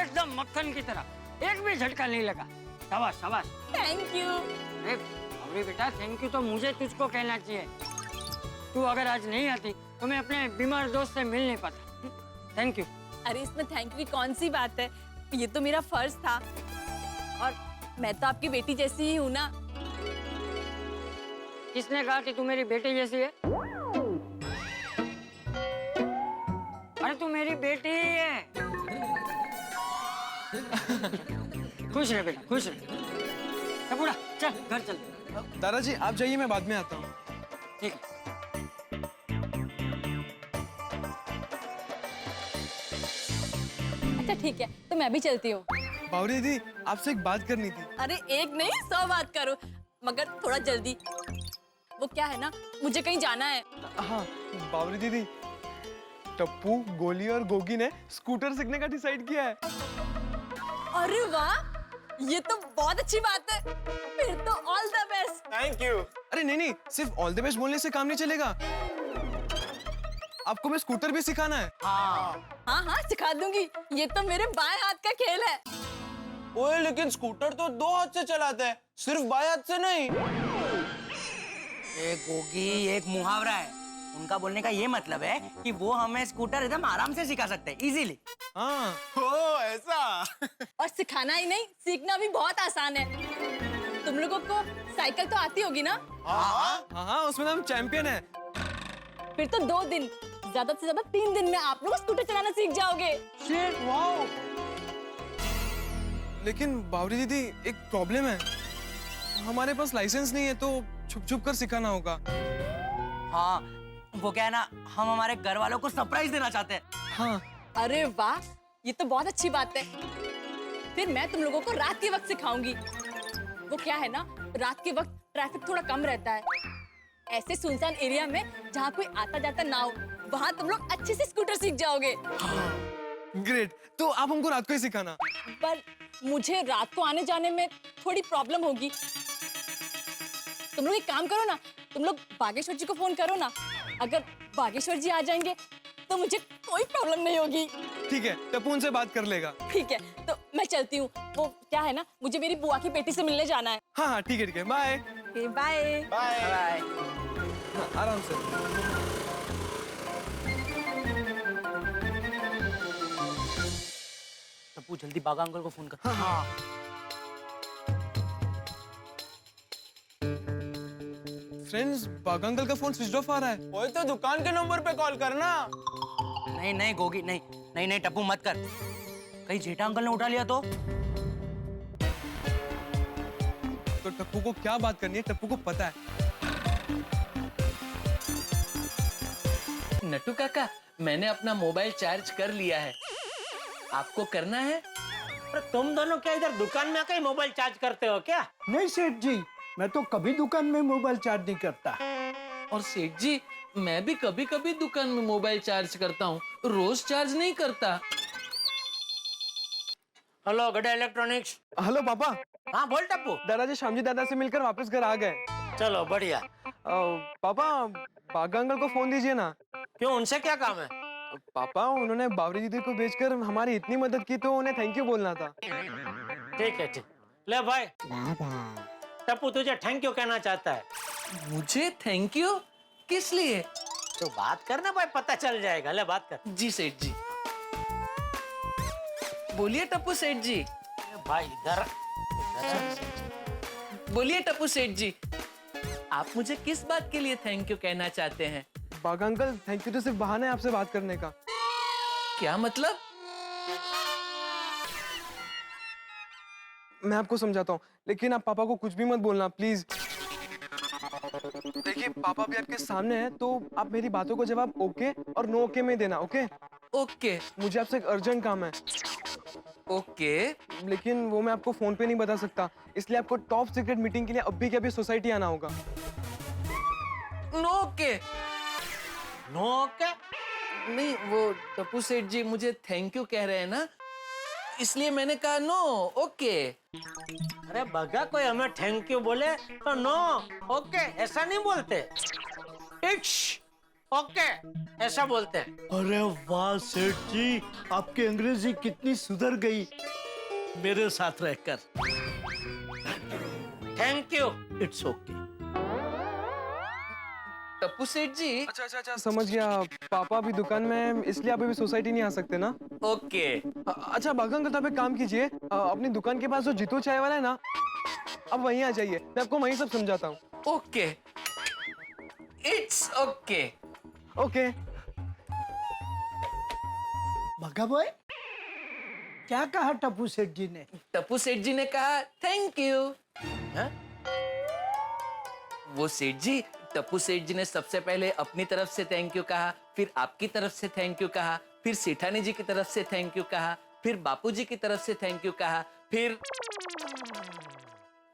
एकदम मक्खन की तरह, एक भी झटका नहीं लगा। शाबाश शाबाश। Thank you. अरे बेटा, थैंक यू तो मुझे तुझको कहना चाहिए। तू अगर आज नहीं आती तो मैं अपने बीमार दोस्त से मिल नहीं पाता। Thank you. अरे इसमें थैंक यू की कौन सी बात है, ये तो मेरा फर्ज था, और मैं तो आपकी बेटी जैसी ही हूँ ना। किसने कहा कि तू मेरी बेटी जैसी है? अरे तू मेरी बेटी ही है। खुश रह बेटा, खुश रह। बूढ़ा, चल घर चल। दादाजी आप जाइए, मैं बाद में आता हूँ। ठीक है। अच्छा ठीक है, तो मैं भी चलती हूँ। बावरी दीदी, आपसे एक बात करनी थी। अरे एक नहीं 100 बात करो, मगर थोड़ा जल्दी। वो क्या है ना, मुझे कहीं जाना है। हाँ बावरी दीदी, टप्पू, गोली और गोगी ने स्कूटर सीखने का डिसाइड किया है। अरे वाह, ये तो बहुत अच्छी बात है। फिर तो all the best. Thank you. अरे नहीं नहीं, सिर्फ ऑल द बेस्ट बोलने से काम नहीं चलेगा, आपको मैं स्कूटर भी सिखाना है। हाँ हाँ सिखा दूंगी, ये तो मेरे बाएं हाथ का खेल है। ओए लेकिन स्कूटर तो 2 हाथ से चलाते हैं, सिर्फ बाएं हाथ से नहीं। एक गोगी, एक मुहावरा है, उनका बोलने का ये मतलब है कि वो हमें स्कूटर एकदम आराम से सिखा सकते हैं, इजीली। हाँ। ओ ऐसा। और सिखाना ही नहीं, सीखना भी बहुत आसान है। तुम लोगों को साइकिल तो आती होगी ना? हाँ हाँ, उसमें हम चैंपियन हैं। फिर तो 2 दिन ज्यादा से ज्यादा 3 दिन में आप लोग स्कूटर चलाना सीख जाओगे। वाओ! लेकिन बावरी दीदी एक प्रॉब्लम है, हमारे पास लाइसेंस नहीं है तो छुप छुप कर सिखाना होगा। हाँ, वो क्या है ना, हम हमारे घर वालों को सरप्राइज देना चाहते हैं। हाँ। अरे वाह, ये तो बहुत अच्छी बात है। फिर मैं तुम लोगों को रात के वक्त सिखाऊंगी। वो क्या है ना, रात के वक्त ट्रैफिक थोड़ा कम रहता है। ऐसे सुनसान एरिया में जहाँ कोई आता जाता ना हो, वहाँ तुम लोग अच्छे से स्कूटर सीख जाओगे। ग्रेट, तो आप हमको रात को ही सिखाना। पर मुझे रात को आने जाने में थोड़ी प्रॉब्लम होगी। तुम लोग एक काम करो ना, तुम लोग बागेश्वर जी को फोन करो ना। अगर बागेश्वर जी आ जाएंगे तो मुझे कोई प्रॉब्लम नहीं होगी। ठीक है, टप्पू उनसे बात कर लेगा। ठीक है, तो मैं चलती हूँ। वो क्या है ना, मुझे मेरी बुआ की बेटी से मिलने जाना है। हाँ हाँ ठीक है, बाय बाय बाय। आराम से। टप्पू जल्दी बागा अंकल को फोन कर। हाँ। फ्रेंड्स, बागा अंकल का फोन स्विच ऑफ आ रहा है। वो तो दुकान के नंबर पे कॉल करना। नहीं नहीं गोगी, नहीं नहीं नहीं टप्पू मत कर, कहीं जेठा अंकल ने उठा लिया तो टप्पू को क्या बात करनी है, टप्पू को पता है। नट्टू काका, मैंने अपना मोबाइल चार्ज कर लिया है, आपको करना है? अरे तुम दोनों क्या इधर दुकान में आके मोबाइल चार्ज करते हो क्या? नहीं सेठ जी, मैं तो कभी दुकान में मोबाइल चार्ज नहीं करता। और सेठ जी, मैं भी कभी कभी दुकान में मोबाइल चार्ज करता हूँ, रोज चार्ज नहीं करता। हेलो गड्ढा इलेक्ट्रॉनिक्स। हेलो पापा। हाँ बोल टप्पू। दादाजी श्यामजी दादा से मिलकर वापस घर आ गए। चलो बढ़िया। पापा, बागा अंकल को फोन दीजिए ना। क्यों, उनसे क्या काम है? पापा, उन्होंने बावरी दीदी को भेजकर हमारी इतनी मदद की तो उन्हें थैंक यू बोलना था। ठीक है, ठीक। ले भाई, टप्पू तुझे थैंक यू कहना चाहता है। मुझे थैंक यू किस लिए? तो बात करना भाई, पता चल जाएगा। ले बात कर। जी सेठ जी। बोलिए टप्पू सेठ जी। भाई इधर बोलिए टप्पू सेठ जी, आप मुझे किस बात के लिए थैंक यू कहना चाहते हैं? बागा अंकल, थैंक यू तो सिर्फ बहाना है आपसे बात करने का। क्या मतलब? मैं आपको समझाता हूँ, लेकिन आप पापा को कुछ भी मत बोलना प्लीज। देखिए, पापा भी आपके सामने हैं, तो आप मेरी बातों को जवाब ओके और नो ओके में देना। ओके? ओके। मुझे आपसे एक अर्जेंट काम है। ओके। लेकिन वो मैं आपको फोन पे नहीं बता सकता, इसलिए आपको टॉप सीक्रेट मीटिंग के लिए अभी के अभी सोसाइटी आना होगा। No okay. No okay? नहीं, वो टप्पू सेठ जी मुझे थैंक यू कह रहे हैं ना, इसलिए मैंने कहा नो ओके। अरे बगा, कोई हमें थैंक यू बोले तो नो ओके ऐसा नहीं बोलते, इट्स ओके ऐसा बोलते हैं। अरे वाह सेठ जी, आपकी अंग्रेजी कितनी सुधर गई मेरे साथ रहकर। Thank you, it's okay. Tappu सेठ जी। अच्छा, समझ गया। पापा अभी दुकान में है, इसलिए आप अभी सोसाइटी नहीं आ सकते ना। ओके। अच्छा बागा अंकल, आप एक काम कीजिए, अपनी दुकान के पास जो जीतू चाय वाला है ना, अब वहीं आ जाइए, मैं आपको वहीं सब समझाता हूँ। Okay, it's okay. ओके। बागा बॉय, क्या कहा टप्पू सेठ जी ने? टप्पू सेठ जी ने कहा थैंक यू। वो सेठ जी, टप्पू सेठ जी ने सबसे पहले अपनी तरफ से थैंक यू कहा, फिर आपकी तरफ से थैंक यू कहा, फिर सेठानी जी की तरफ से थैंक यू कहा, फिर बापू जी की तरफ से थैंक यू कहा, फिर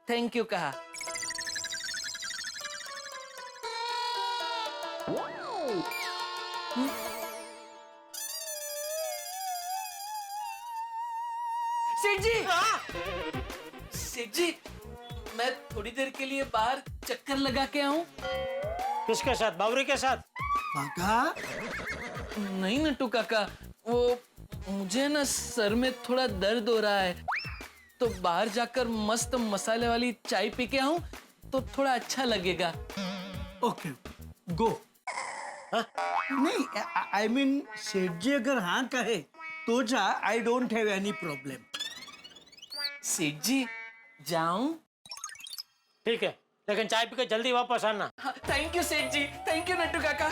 थैंक यू कहा। सेठ जी, सेठ जी, मैं थोड़ी देर के लिए बाहर चक्कर लगा के आऊं। किसके साथ? बावरी के साथ? बागा? नहीं नट्टू काका, वो मुझे ना सर में थोड़ा दर्द हो रहा है, तो बाहर जाकर मस्त मसाले वाली चाय पी के आऊं तो थोड़ा अच्छा लगेगा। ओके, गो। नहीं, आई मीन सेठ जी अगर हाँ कहे तो जा, I don't have any problem. सेठ जी, जाऊं? ठीक है, लेकिन चाय पी के जल्दी वापस आना। थैंक यू सेठ जी, थैंक यू नट्टू काका।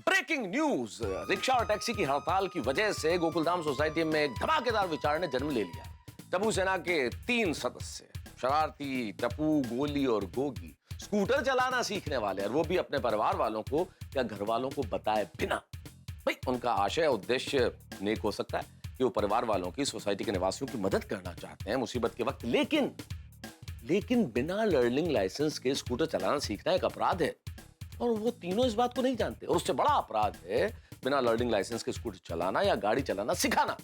ब्रेकिंग न्यूज, रिक्शा और टैक्सी की हड़ताल की वजह से गोकुलधाम सोसाइटी में एक धमाकेदार विचार ने जन्म ले लिया। टप्पू सेना के 3 सदस्य शरारती टप्पू, गोली और गोगी स्कूटर चलाना सीखने वाले, और वो भी अपने परिवार वालों को या घर वालों को बताए बिना। भाई उनका आशय उद्देश्य नेक हो सकता है कि वो परिवार वालों की, सोसाइटी के निवासियों की मदद करना चाहते हैं मुसीबत के वक्त, लेकिन बिना लर्निंग लाइसेंस के स्कूटर चलाना सीखना एक अपराध है और वो तीनों इस बात को नहीं जानते। और उससे बड़ा अपराध है बिना लर्निंग लाइसेंस के स्कूटर चलाना या गाड़ी चलाना सिखाना,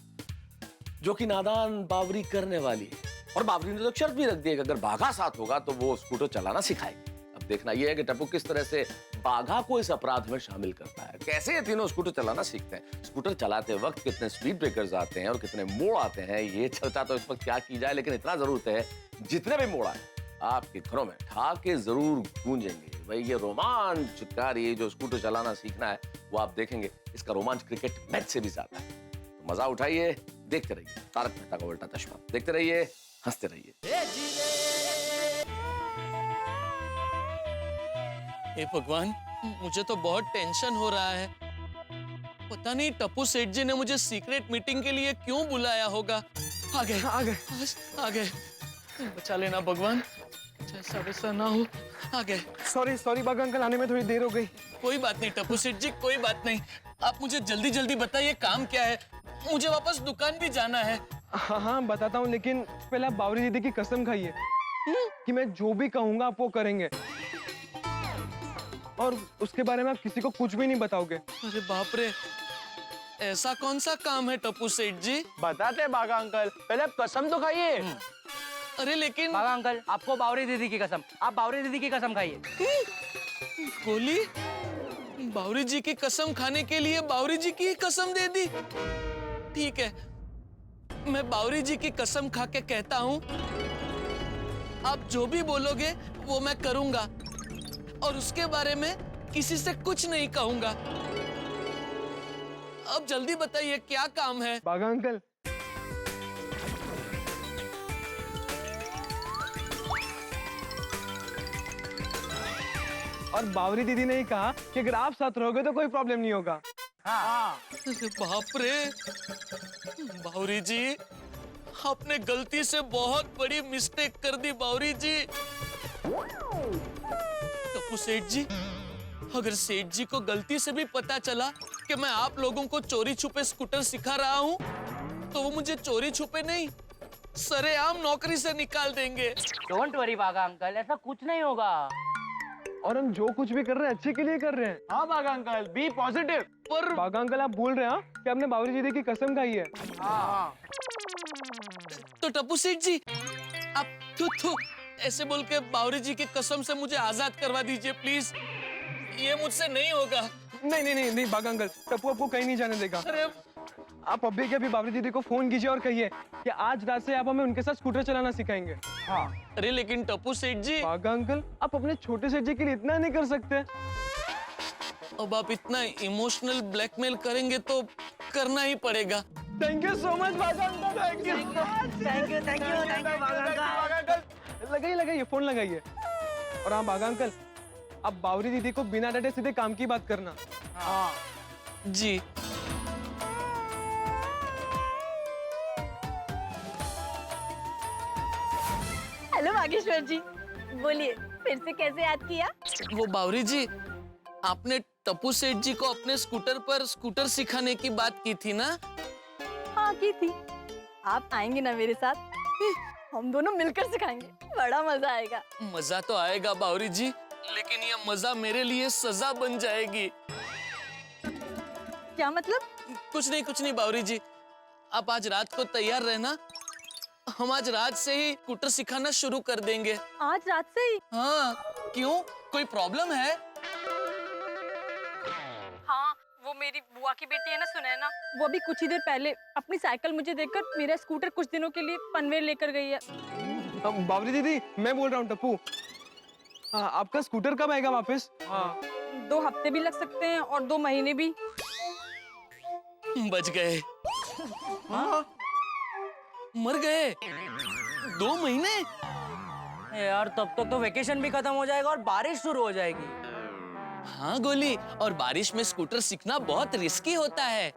जो कि नादान बावरी करने वाली है। और बावरी ने तो शर्त भी रख दी है कि अगर बाघा साथ होगा तो वो स्कूटर चलाना सिखाएगी। अब देखना यह है कि टप्पू किस तरह से बाघा को इस अपराध में शामिल करता है, कैसे ये तीनों स्कूटर चलाना सीखते हैं, स्कूटर चलाते वक्त कितने स्पीड ब्रेकर्स आते हैं और कितने मोड़ आते हैं, ये चर्चा तो इस वक्त क्या की जाए, लेकिन इतना जरूर है जितने भी मोड़ आए आपके घरों में ठाके जरूर गूंजेंगे। भाई ये रोमांचकारी जो स्कूटर चलाना सीखना है वो आप देखेंगे, इसका रोमांच क्रिकेट मैच से भी ज्यादा है। तो मजा उठाइए, देखते रहिए तारक मेहता का उल्टा चश्मा, देखते रहिए, हंसते रहिए। हे भगवान, मुझे तो बहुत टेंशन हो रहा है। पता नहीं टप्पू सेठ जी ने मुझे सीक्रेट मीटिंग के लिए क्यों बुलाया होगा। आ गए बचा लेना भगवान, जैसा वैसा ना हो। आ गए। सॉरी बाघा अंकल, आने में थोड़ी देर हो गई। कोई बात नहीं टप्पू सेठ जी, कोई बात नहीं। आप मुझे जल्दी जल्दी बताइए काम क्या है, मुझे वापस दुकान भी जाना है। हाँ बताता हूँ, लेकिन पहले आप बावरी दीदी की कसम खाइए कि मैं जो भी कहूंगा आप वो करेंगे, और उसके बारे में आप किसी को कुछ भी नहीं बताओगे। अरे बाप रे, ऐसा कौन सा काम है टप्पू सेठ जी? बताते बाघा अंकल, पहले आप कसम तो खाइए। अरे लेकिन बाघा अंकल, आपको बावरी दीदी की कसम, आप बावरी दीदी की कसम खाइए। गोली, बावरी जी की कसम खाने के लिए बावरी जी की कसम दे दी। ठीक है, मैं बावरी जी की कसम खा के कहता हूँ आप जो भी बोलोगे वो मैं करूंगा, और उसके बारे में किसी से कुछ नहीं कहूंगा। अब जल्दी बताइए क्या काम है? बाघा अंकल, और बावरी दीदी ने ही कहा कि अगर आप साथ रहोगे तो कोई प्रॉब्लम नहीं होगा। अरे बाप रे, बावरी जी आपने गलती से बहुत बड़ी मिस्टेक कर दी बावरी जी। टप्पू सेठ जी, अगर सेठ जी को गलती से भी पता चला कि मैं आप लोगों को चोरी छुपे स्कूटर सिखा रहा हूँ, तो वो मुझे चोरी छुपे नहीं सरेआम नौकरी से निकाल देंगे। डोंट वरी बाघा अंकल, ऐसा कुछ नहीं होगा। और हम जो कुछ भी कर रहे हैं अच्छे के लिए कर रहे हैं। हाँ बाघा अंकल, बी पॉजिटिव। पर बाघा अंकल आप बोल रहे हैं कि आपने बावरी दीदी की कसम खाई है। हाँ। तो टप्पू सेठ जी आप थू ऐसे बोल के बावरी जी की कसम से मुझे आजाद करवा दीजिए प्लीज, ये मुझसे नहीं होगा। नहीं बाघा अंकल, टप्पू आपको कहीं नहीं जाने देगा। अरे आप अभी के अभी बावरी दीदी को फोन कीजिए और कहिए कि आज रात से आप हमें उनके साथ स्कूटर चलाना सिखाएंगे। हाँ। अरे लेकिन टप्पू सेठ जी, बाघा अंकल आप अपने छोटे सेठ जी के लिए इतना नहीं कर सकते। अब आप इतना इमोशनल ब्लैकमेल करेंगे तो करना ही पड़ेगा। Thank you so much Bagha uncle, thank you Bagha uncle. लगाइए फोन लगाइए। और हाँ बाघा अंकल, आप बावरी दीदी को बिना डटे सीधे काम की बात करना। हाँ जी। हेलो बागेश्वर जी, बोलिए फिर से कैसे याद किया? वो बावरी जी, आपने टप्पू सेठ जी को अपने स्कूटर पर स्कूटर सिखाने की बात की थी ना? हाँ की थी। आप आएंगे ना मेरे साथ? हम दोनों मिलकर सिखाएंगे, बड़ा मजा आएगा। मजा तो आएगा बावरी जी, लेकिन ये मजा मेरे लिए सजा बन जाएगी। क्या मतलब? कुछ नहीं बावरी जी, आप आज रात को तैयार रहना, हम आज रात से ही स्कूटर सिखाना शुरू कर देंगे। आज रात से ही? हाँ, क्यों कोई प्रॉब्लम है? हाँ, वो मेरी बुआ की बेटी है ना सुनैना, वो अभी कुछ ही देर पहले अपनी साइकिल मुझे देकर मेरा स्कूटर कुछ दिनों के लिए पनवेल लेकर गई है। बावरी दीदी, मैं बोल रहा हूँ टप्पू, आपका स्कूटर कब आएगा वापस? हाँ। 2 हफ्ते भी लग सकते हैं और 2 महीने भी। बच गए। हाँ? मर गए 2 महीने? यार तब तक तो वेकेशन भी खत्म हो जाएगा और बारिश शुरू हो जाएगी। हाँ गोली, और बारिश में स्कूटर सीखना बहुत रिस्की होता है।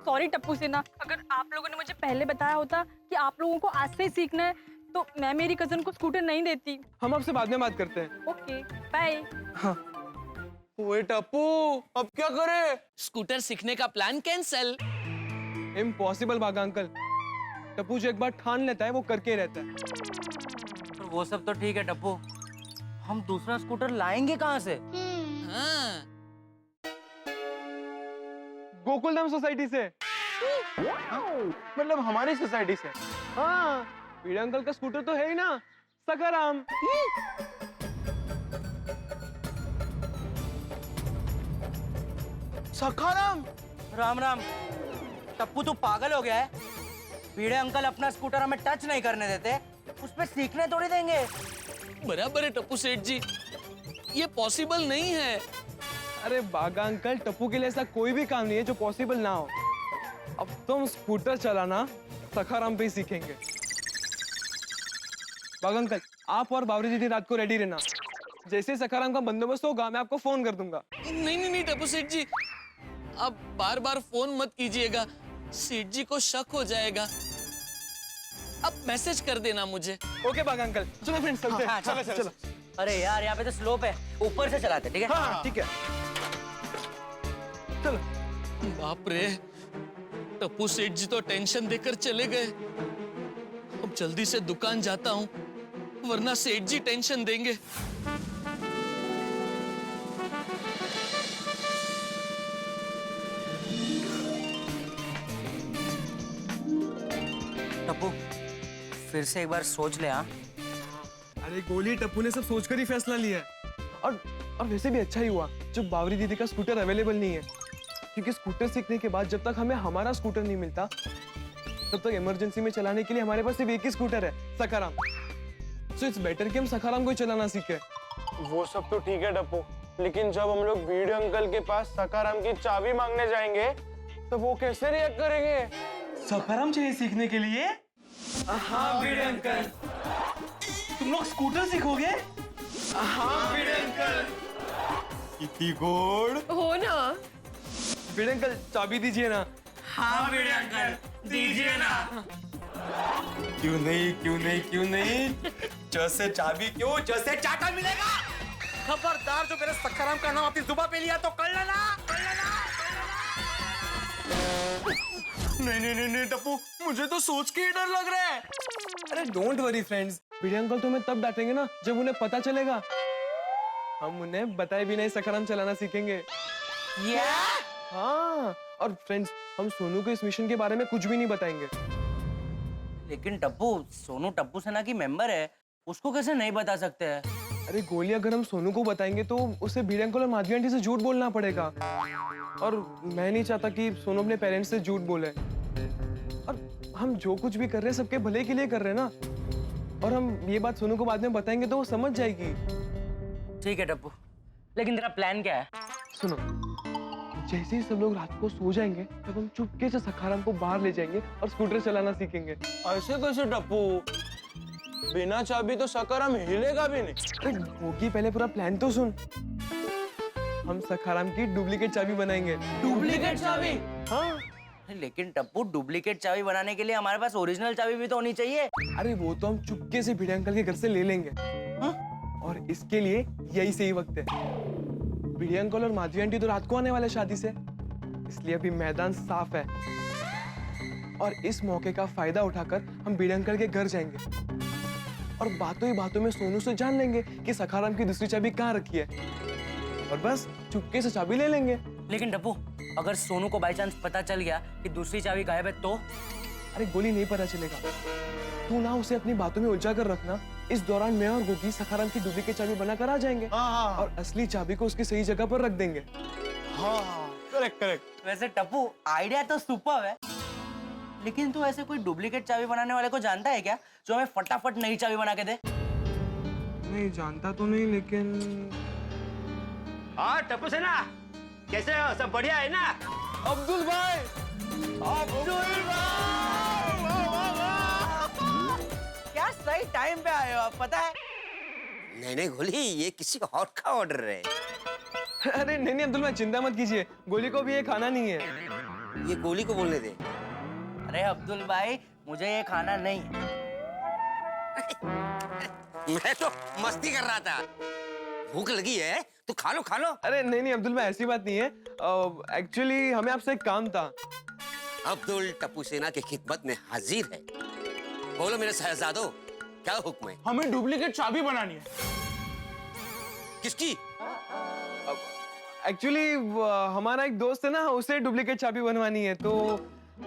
सॉरी टप्पू सेना, अगर आप लोगों ने मुझे पहले बताया होता कि आप लोगों को आज से ही सीखना है तो मैं मेरी कजन को स्कूटर नहीं देती। हम आपसे बाद में बात करते हैं। Okay bye. हाँ। ओए टप्पू, अब क्या करें? स्कूटर सीखने का plan cancel. Impossible Bagha uncle. Tapu जो एक बार ठान लेता है वो करके ही रहता है। वो सब तो ठीक है टप्पू, हम दूसरा स्कूटर लाएंगे कहाँ से? हाँ। गोकुलधाम सोसाइटी से। मतलब हमारी सोसाइटी से। हाँ, भिड़े अंकल का स्कूटर तो है ही ना, सखाराम। सखाराम? राम राम, टप्पू तू पागल हो गया है? भिड़े अंकल अपना स्कूटर हमें टच नहीं करने देते, उसमें सीखने थोड़ी देंगे। बराबर है टप्पू सेठ जी, ये पॉसिबल नहीं है। अरे बागा अंकल, टप्पू के लिए ऐसा कोई भी काम नहीं है जो पॉसिबल ना हो। अब तो हम स्कूटर चलाना सखाराम पे ही सीखेंगे। बागा अंकल, आप और बावरी दीदी रात को रेडी रहना। जैसे सखाराम का बंदोबस्त होगा मैं आपको फोन कर दूंगा। नहीं टप्पू सेठ जी, आप बार बार फोन मत कीजिएगा, सेठ जी को शक हो जाएगा। अब मैसेज कर देना मुझे। ओके बागा अंकल, चलो फ्रेंड्स चलते हैं। हाँ, चलो। अरे यार यहाँ पे तो स्लोप है, ऊपर से चलाते, ठीक है? हाँ ठीक है, चलो। बाप रे, टप्पू सेठ जी तो टेंशन देकर चले गए। अब जल्दी से दुकान जाता हूँ, वरना सेठ जी टेंशन देंगे। टप्पू फिर से एक बार सोच ले। हाँ अरे गोली, टप्पू ने सब सोचकर ही फैसला लिया है। और वैसे भी अच्छा ही हुआ जब बावरी दीदी का स्कूटर अवेलेबल नहीं है, क्योंकि स्कूटर सीखने के बाद जब तक हमें हमारा स्कूटर नहीं मिलता तब तक इमरजेंसी में चलाने के लिए हमारे पास सिर्फ एक ही स्कूटर है, सखाराम। सो इट्स बेटर कि हम सखाराम को ही चलाना सीखे। वो सब तो ठीक है टप्पू, लेकिन जब हम लोग भिड़े अंकल के पास सखाराम की चाबी मांगने जाएंगे तो वो कैसे रिएक्ट करेंगे? सखाराम चाहिए सीखने के लिए? हाँ भिड़े अंकल। तुम लोग स्कूटर सीखोगे? हाँ भिड़े अंकल। इतनी गोड़ हो ना। भिड़े अंकल, चाबी दीजिए ना। हाँ भिड़े अंकल, दीजिए ना। क्यों नहीं जैसे चाबी क्यों, जैसे चाटा मिलेगा। खबरदार, जो मेरे सखाराम का नाम अपनी जुबान पे लिया तो कर लेना। नहीं टप्पू, मुझे तो सोच के ही डर लग रहा है। अरे don't worry friends, Bhide uncle तुम्हें तब डांटेंगे ना जब उन्हें पता चलेगा। हम उन्हें बताए बिना ही सखाराम चलाना सीखेंगे। हाँ, और फ्रेंड्स, हम सोनू को इस मिशन के बारे में कुछ भी नहीं बताएंगे। लेकिन टप्पू, सोनू टप्पू सेना की मेंबर है, उसको कैसे नहीं बता सकते हैं? अरे गोली, अगर हम सोनू को बताएंगे तो उसे भिड़े अंकल और माधवी आंटी से झूठ बोलना पड़ेगा, और मैं नहीं चाहता कि सोनू अपने पेरेंट्स से झूठ बोले। और हम जो कुछ भी कर रहे हैं सबके भले के लिए कर रहे हैं ना, और हम ये बात सोनू को बाद में बताएंगे तो वो समझ जाएगी। ठीक है टप्पू, लेकिन तेरा प्लान क्या है? सुनो, जैसे ही सब लोग रात को सो जाएंगे तब हम चुपके से सखाराम को बाहर ले जाएंगे और स्कूटर चलाना सीखेंगे। ऐसे कैसे टप्पू? बिना चाबी तो सखाराम हिलेगा भी नहीं। अरे गोगी, पहले पूरा प्लान तो सुन। हम सखाराम की डुप्लीकेट चाबी बनाएंगे। डुप्लीकेट चाबी? हाँ। लेकिन टप्पू, डुप्लीकेट चाबी बनाने के लिए हमारे पास ओरिजिनल चाबी भी तो होनी चाहिए। अरे वो तो हम चुपके से भिड़े अंकल के घर से ले लेंगे। और इसके लिए यही सही वक्त है। भिड़े अंकल और माधवी आंटी तो रात को आने वाले शादी से, इसलिए अभी मैदान साफ है। और इस मौके का फायदा उठाकर हम भिड़े अंकल के घर जाएंगे और बातों ही बातों में सोनू से जान लेंगे कि सखाराम की दूसरी चाबी कहाँ रखी है, और बस चुपके से चाबी ले लेंगे। लेकिन टप्पू, अगर सोनू को बाय चांस पता चल गया कि दूसरी चाबी गायब है तो? अरे गोली, नहीं पता चलेगा। तू ना उसे अपनी बातों में उलझा कर रखना। इस दौरान मैं और गोगी सखाराम की डुप्लीकेट चाबी बनाकर आ जाएंगे। और असली चाबी को उसकी सही जगह पर रख देंगे। करेक्ट। वैसे टप्पू, आइडिया तो सुपर्ब है, लेकिन तू ऐसे कोई डुप्लीकेट चाबी बनाने वाले को जानता है क्या, जो हमें फटाफट नई चाबी बना के दे? नहीं जानता तो नहीं, लेकिन हाँ टप्पू सेना, कैसे हो? सब बढ़िया है ना? अब्दुल भाई, क्या सही टाइम पे आए हो आप, पता है? नहीं गोली, ये किसी और का ऑर्डर है। अरे नहीं अब्दुल भाई चिंता मत कीजिए, गोली को भी ये खाना नहीं है। ये गोली को बोलने दे। अरे अब्दुल भाई मुझे ये खाना नहीं है। मैं तो मस्ती कर रहा था। भूख लगी है तो खा लो खा लो। अरे नहीं अब्दुल भाई ऐसी बात नहीं है, एक्चुअली हमें आपसे एक काम था। अब्दुल टप्पू सेना की खिदमत में हाजिर है। बोलो मेरे शहजादों, क्या हुक्म है? हमें डुप्लीकेट चाबी बनानी है। किसकी? एक्चुअली हमारा एक दोस्त है ना, उसे डुप्लीकेट चाबी बनवानी है। तो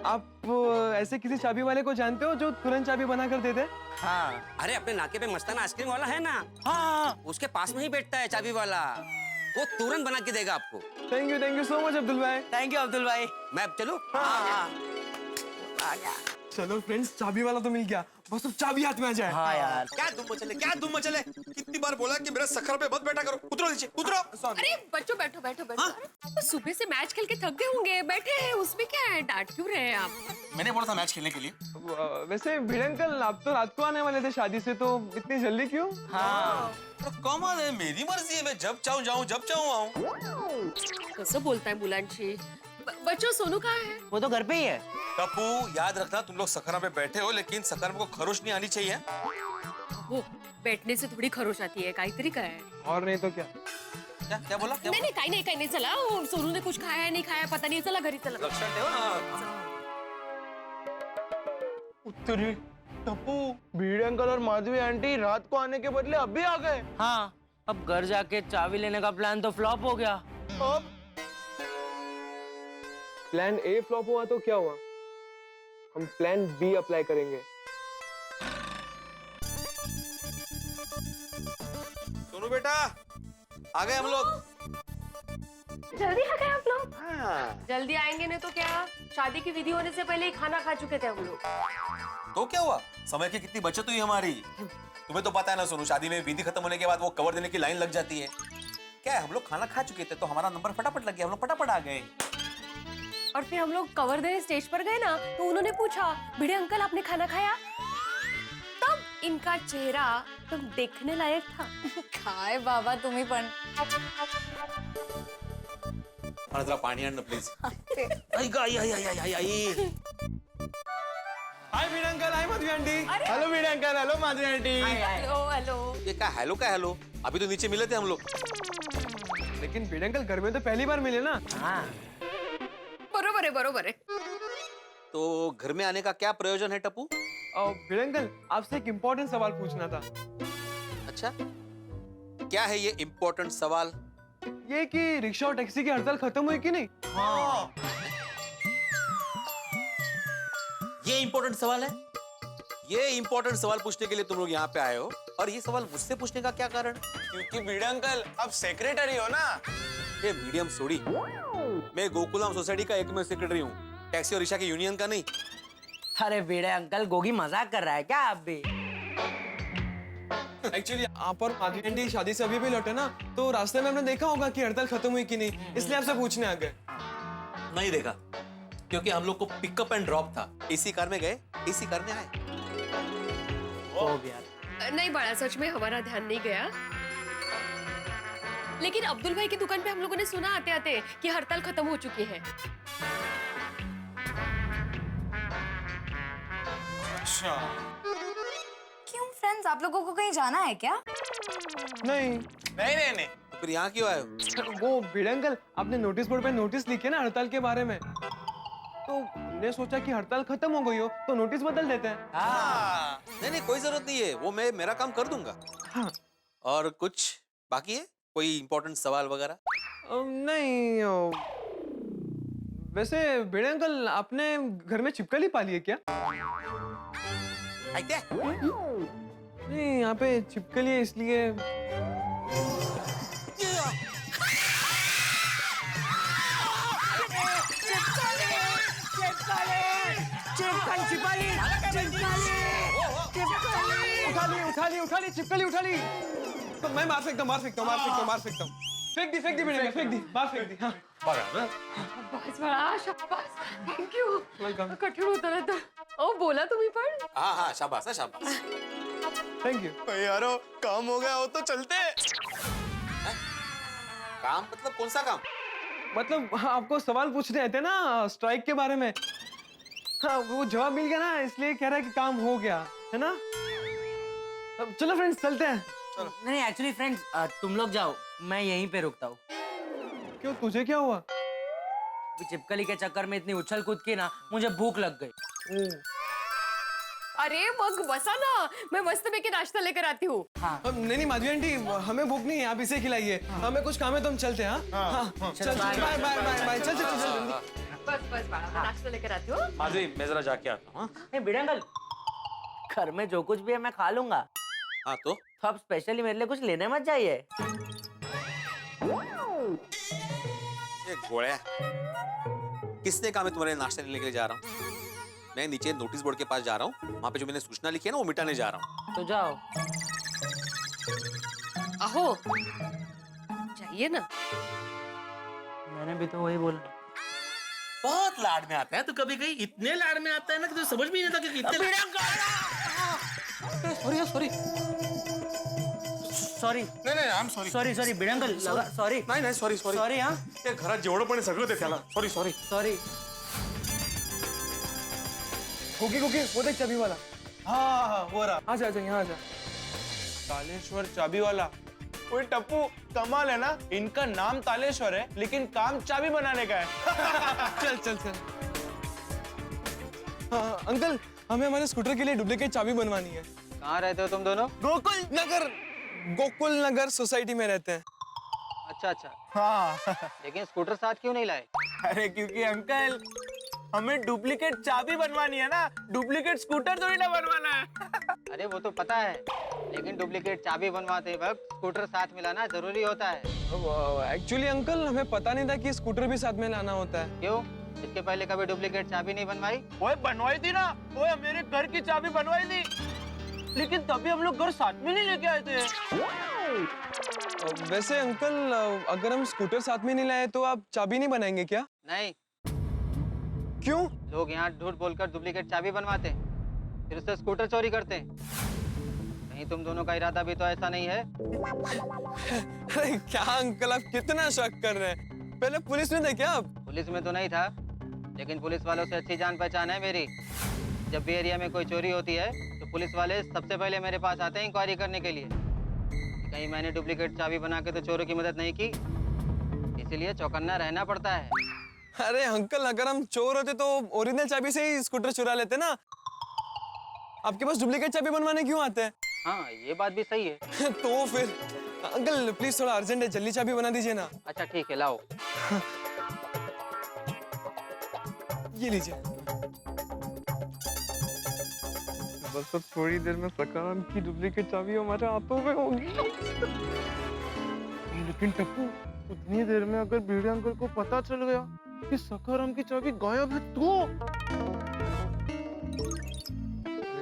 आप ऐसे किसी चाबी वाले को जानते हो जो तुरंत चाबी बना कर देते? हाँ। अरे अपने नाके पे मस्ताना आइसक्रीम वाला है ना? हाँ। उसके पास में ही बैठता है चाबी वाला, वो तुरंत बना के देगा आपको। Thank you so much Abdul भाई। थैंक यू अब्दुल भाई। मैं अब चलूं? हाँ। चलो फ्रेंड्स, चाबी वाला तो मिल गया, बस अब चाबी हाथ में आ जाए। हाँ यार। क्या धूम मचले? कितनी बार बोला कि मेरे सखर पे मत बैठा करो। उतरो नीचे, उतरो। अरे बच्चों बैठो बैठो बैठो। तो सुबह से मैच खेल के थक गए होंगे, बैठे हैं, उसमें क्या है, डांट क्यों रहे हैं आप? मैंने बोला था मैच खेलने के लिए। वैसे भिड़ अंकल, आप तो रात को आने वाले थे शादी से, तो इतनी जल्दी क्यों? हाँ। तो कमाल है, मेरी मर्जी है, मैं जब चाहूँ जाऊँ, जब चाहूँ आऊँ। कसं बोलताय मुलांची? बच्चों सोनू कहाँ है? वो तो घर पे ही है। टप्पू याद रखना, तुम लोग सखरा पे बैठे हो, लेकिन सखर को खरोश नहीं आनी चाहिए। वो बैठने से थोड़ी खरोश आती है, काहीतरी काय है। और नहीं तो क्या? क्या बोला? नहीं काही नहीं चला, वो सोनू ने कुछ खाया है नहीं खाया पता नहीं, चला घरी चला। लक्षण ठेवा ना। उत्तरी टप्पू, भीड़ अंकल और माधवी आंटी रात को आने के बदले अभी आ गए। हाँ, अब घर जाके चाबी लेने का प्लान तो फ्लॉप हो गया। अब प्लान ए फ्लॉप हुआ तो क्या हुआ, हम प्लान बी अप्लाई करेंगे। सोनू बेटा, आ गए हम लोग। जल्दी आ गए आप लोग? जल्दी आएंगे नहीं तो क्या, शादी की विधि होने से पहले ही खाना खा चुके थे हम लोग। तो क्या हुआ, समय की कितनी बचत हुई हमारी। तुम्हें तो पता है ना सोनू, शादी में विधि खत्म होने के बाद वो कवर देने की लाइन लग जाती है। क्या है, हम लोग खाना खा चुके थे तो हमारा नंबर फटाफट लग गया, हम लोग फटाफट आ गए। और फिर हम लोग कवर देने स्टेज पर गए ना, तो उन्होंने पूछा, भिड़े अंकल आपने खाना खाया? तब इनका चेहरा तुम देखने लायक था। काय बाबा तुम्ही पण। मला जरा पाणी आण ना प्लीज। हाय भिड़ अंकल, हाय माधवी आंटी। हेलो भीड़ uncle, hello Madhavi aunty. Hello hello. ये क्या हेलो? अभी तो नीचे मिले थे हम लोग। लेकिन भिड़ अंकल घर में तो पहली बार मिले ना। हाँ। बरोबर है। तो घर में आने का क्या प्रयोजन है टप्पू? भिड़ अंकल, आपसे एक इम्पोर्टेंट सवाल पूछना था। अच्छा, क्या है ये इम्पोर्टेंट सवाल? ये कि रिक्शा और टैक्सी की हड़ताल खत्म हुई कि नहीं? हाँ। ये इम्पोर्टेंट सवाल है? ये इम्पोर्टेंट सवाल पूछने के लिए तुम लोग यहाँ पे आए हो, और ये सवाल मुझसे पूछने का क्या कारण? क्योंकि भीड़ अंकल आप सेक्रेटरी हो ना। ये मीडियम सोडी, मैं गोकुलधाम सोसाइटी का एकमेव सेक्रेटरी हूँ, टैक्सी और रिक्शा की यूनियन का नहीं। अरे भिड़े अंकल, गोगी मजाक कर रहा है क्या आप भी? एक्चुअली आप और माधवी आंटी शादी से अभी लौटे ना, तो रास्ते में हमने देखा होगा कि हड़ताल खत्म हुई कि नहीं, इसलिए आपसे पूछने आ गए। नहीं देखा, क्योंकि हम लोग को पिकअप एंड ड्रॉप था, इसी कार में गए, इसी कार में आए। हो गया। नहीं बड़ा, सच में हमारा ध्यान नहीं गया। लेकिन अब्दुल भाई की दुकान पे हम लोगों ने सुना आते आते कि हड़ताल खत्म हो चुकी है। अच्छा। क्यों फ्रेंड्स, आप लोगों को कहीं जाना है क्या? नहीं। तो फिर यहाँ क्यों आए हो? वो भिड़ अंकल, आपने नोटिस बोर्ड पे नोटिस लिखे ना हड़ताल के बारे में, तो हमने सोचा कि हड़ताल खत्म हो गई हो तो नोटिस बदल देते हैं। हाँ। नहीं कोई जरूरत नहीं है, वो मैं मेरा काम कर दूंगा। हाँ। और कुछ बाकी है, कोई इम्पोर्टेंट सवाल वगैरह? नहीं, वैसे भिड़ अंकल, आपने घर में छिपकली पाली है क्या? नहीं, यहाँ पे छिपकली है इसलिए। उठा ली छिपकली, उठा ली। तो मैं मार सकता हूँ। फेंक दी भिड़ अंकल, फेंक दी, बाहर फेंक दी। हाँ। बस बड़ा शाबाश, थैंक यू। वेलकम। कठिन होता रहता। ओ बोला तुम्ही पण? हाँ शाबाश है, शाबाश। Thank you. यारो काम हो गया हो तो चलते। काम मतलब कौन सा काम? मतलब आपको सवाल पूछने आए थे ना स्ट्राइक के बारे में। हाँ वो जवाब मिल गया ना, इसलिए कह रहा है कि काम हो गया है ना। अब चलो फ्रेंड्स चलते हैं। नहीं एक्चुअली फ्रेंड्स तुम लोग जाओ, मैं यहीं पे रुकता हूँ। क्यों तुझे क्या हुआ? चिपकली के चक्कर में इतनी उछल कूद की ना, मुझे भूख लग गई। अरे मग बसा ना, मैं मस्त में के नाश्ता लेकर आती हूँ। नहीं माधवी आंटी, हमें भूख नहीं है, आप इसे खिलाइए। हमें कुछ काम है तो हम चलते हैं। चल बाय बाय बाय बाय, चल बस बाबा, मैं नाश्ता लेकर आती हूँ। माधवी मैं जरा जाके आता हूँ। बिडंगल, घर में जो कुछ भी है मैं खा लूंगा। हाँ तो आप स्पेशली मेरे लिए कुछ लेने मत जाइए। ये घोड़ा किसने कहा मैं तुम्हारे नाश्ता लेने के लिए जा रहा हूँ? मैं नीचे नोटिस बोर्ड के पास जा रहा हूँ, वहाँ पे जो मैंने सूचना लिखी है ना वो मिटाने जा रहा हूँ। तो जाओ। आहो चाहिए ना। मैंने भी तो वही बोला। बहुत लाड में आता है तो कभी कभी इतने लाड में आता है ना कि तो समझ भी नहीं आता कि कितने। सॉरी सॉरी नाही नाही I am sorry sorry बिडंगल sorry नाही नाही सॉरी सॉरी हाँ ते घरात जेवढं पण आहे सगळं ते त्याला सॉरी सॉरी। कुकी वो देख चाबी वाला। हाँ वो रहा। आजा यहाँ आजा। तालेश्वर चाबी वाला। ओए टप्पू कमाल है ना, इनका नाम तालेश्वर है लेकिन काम चाबी बनाने का है। चल अंकल, हमें हमारे स्कूटर के लिए डुप्लीकेट चाबी बनवानी है। कहाँ रहते हो तुम दोनों? गोकुल नगर सोसाइटी में रहते हैं। अच्छा हाँ लेकिन स्कूटर साथ क्यों नहीं लाए? अरे क्योंकि अंकल हमें डुप्लीकेट चाबी बनवानी है ना, डुप्लीकेट स्कूटर थोड़ी ना बनवाना है। अरे वो तो पता है, लेकिन डुप्लीकेट चाबी बनवाते वक्त स्कूटर साथ मिलाना जरूरी होता है। एक्चुअली अंकल हमें पता नहीं था कि स्कूटर भी साथ में लाना होता है। क्यों? इसके पहले कभी डुप्लीकेट चाबी नहीं बनवाई? ओए बनवाई थी ना, ओए मेरे घर की चाबी बनवाई थी, लेकिन तभी हम लोग घर साथ में नहीं लेके आए थे। वैसे अंकल अगर हम स्कूटर साथ में नहीं लाए तो आप चाबी नहीं बनाएंगे क्या? नहीं। क्यों? लोग यहाँ झूठ बोलकर डुप्लीकेट चाबी बनवाते हैं, फिर उससे स्कूटर चोरी करते हैं। कहीं तुम दोनों का इरादा भी तो ऐसा नहीं है? अरे क्या अंकल आप कितना शक कर रहे हैं? पहले पुलिस में थे क्या आप? पुलिस में तो नहीं था, लेकिन पुलिस वालों से अच्छी जान पहचान है मेरी। जब भी एरिया में कोई चोरी होती है तो पुलिस वाले सबसे पहले मेरे पास आते हैं इंक्वायरी करने के लिए। कहीं मैंने डुप्लीकेट चाबी बना के तो चोरों की मदद नहीं की, इसीलिए चौकन्ना रहना पड़ता है। अरे अंकल अगर हम चोर होते तो ओरिजिनल चाबी से ही स्कूटर चुरा लेते ना। आपके पास डुप्लीकेट चाबी बनवाने क्यों आते हैं? हाँ ये बात भी सही है। तो फिर अंकल प्लीज थोड़ा अर्जेंट है, जल्दी चाबी बना दीजिए ना। अच्छा ठीक है लाओ। ये लीजिए। बस अब थोड़ी देर में सकाराम की डुप्लीकेट चाबी हमारे हाथों में होगी। लेकिन टप्पू उतनी देर में अगर बीड़ी अंकल को पता चल गया कि सखाराम की चाबी गायब है तो?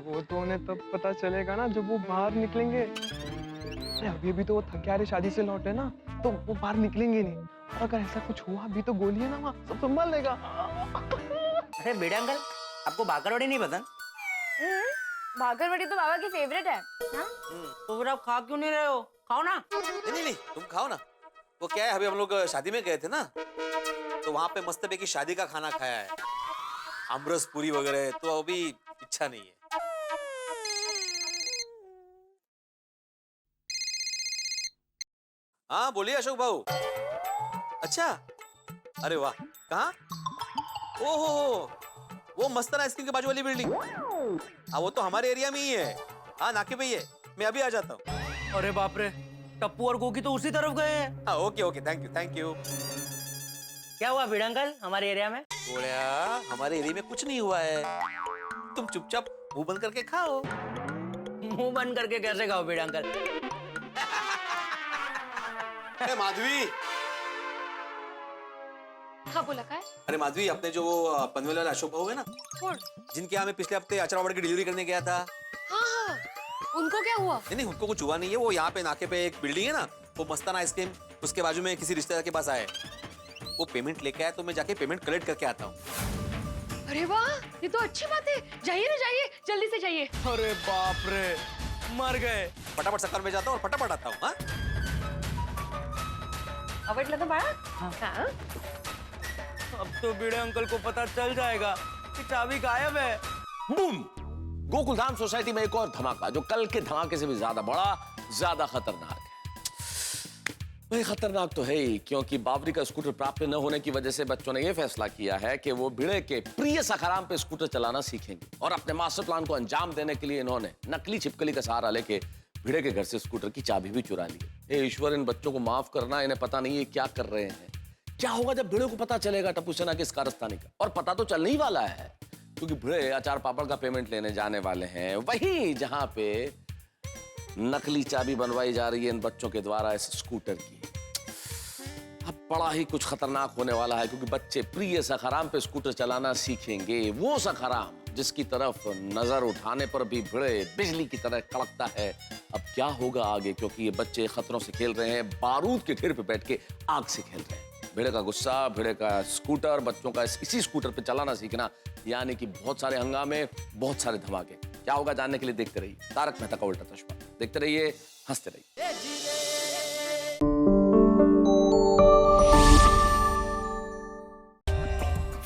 वो तो उन्हें तब पता चलेगा ना जब वो बाहर निकलेंगे। अभी तो वो थके शादी से लौटे ना, तो वो बाहर निकलेंगे नहीं। और अगर ऐसा कुछ हुआ भी तो गोली है ना वहाँ, सब संभाल लेगा। अरे बेड़े अंकल आपको भाकरवड़ी नहीं पसंद? भाकरवड़ी तो बाबा की फेवरेट है ना? तो फिर आप खा क्यों नहीं रहे हो? खाओ ना। नहीं तुम खाओ ना। वो क्या है अभी हम लोग शादी में गए थे ना, तो वहाँ पे मस्त की शादी का खाना खाया है, आमरस पूरी वगैरह, तो अभी इच्छा नहीं है। हाँ बोलिए अशोक भाऊ। अच्छा अरे वाह, कहाँ? ओहो वो मस्ताना आइसक्रीम के बाजू वाली बिल्डिंग। हाँ वो तो हमारे एरिया में ही है। हाँ नाके पे ही है, मैं अभी आ जाता हूँ। अरे बाप रे, टप्पू और गोकी तो उसी तरफ गए हैं। हाँ ओके थैंक यू। क्या हुआ बीड़ा अंकल हमारे एरिया में? बोलिया हमारे एरिया में कुछ नहीं हुआ है, तुम चुपचाप मुंह बंद करके खाओ। मुंह बंद करके कैसे खाओ बीड़ा अंकल? अरे माधवी। हाँ बोला क्या है? अरे माधवी अपने जो वो पनवेल वाले अशोक भाऊ है ना, जिनके यहाँ मैं पिछले हफ्ते अचार पापड़ की डिलीवरी करने गया था। हाँ उनको क्या हुआ? नहीं उनको कुछ हुआ नहीं है। वो यहाँ पे नाके पे एक बिल्डिंग है ना, वो मस्ताना आइसक्रीम, उसके बाजू में किसी रिश्तेदार के पास आए। वो पेमेंट लेके आया तो मैं जाके पेमेंट कलेक्ट करके आता हूँ। अरे वाह ये तो अच्छी बात है, जाइए ना जाइए, जल्दी से जाइए। अरे बाप रे मर गए। फटाफट सकार में जाता हूँ और फटाफट आता हूँ। आवडलं ना बाळा हाँ? अब तो भिड़े अंकल को पता चल जाएगा कि चाबी गायब है। बूम! गोकुलधाम सोसाइटी में एक और धमाका जो कल के धमाके से भी ज्यादा बड़ा, ज्यादा खतरनाक है। भाई खतरनाक तो है ही, क्योंकि बावरी का स्कूटर प्राप्त न होने की वजह से बच्चों ने यह फैसला किया है कि वो भिड़े के प्रिय सखाराम पे स्कूटर चलाना सीखेंगे और अपने मास्टर प्लान को अंजाम देने के लिए इन्होंने नकली छिपकली का सहारा लेके भिड़े के घर से स्कूटर की चाबी भी चुरा ली। हे ईश्वर, इन बच्चों को माफ करना, इन्हें पता नहीं है क्या कर रहे हैं। क्या होगा जब भिड़े को पता चलेगा टप्पू सेना की इस कारस्तानी का? और पता तो चलने ही वाला है, क्योंकि भिड़े अचार पापड़ का पेमेंट लेने जाने वाले हैं वहीं जहां पे नकली चाबी बनवाई जा रही है इन बच्चों के द्वारा इस स्कूटर की। अब बड़ा ही कुछ खतरनाक होने वाला है, क्योंकि बच्चे प्रिय सखाराम पे स्कूटर चलाना सीखेंगे, वो सखाराम जिसकी तरफ नजर उठाने पर भी भिड़े बिजली की तरह कड़कता है। अब क्या होगा आगे, क्योंकि ये बच्चे खतरों से खेल रहे हैं, बारूद के ढेर पे बैठ के आग से खेल रहे हैं। भिड़े का गुस्सा, भिड़े का स्कूटर, बच्चों का इसी स्कूटर पे चलाना सीखना, यानी कि बहुत सारे हंगामे, बहुत सारे धमाके। क्या होगा जानने के लिए देखते रहिए तारक मेहता का उल्टा चश्मा। देखते रहिए, हंसते रहिए।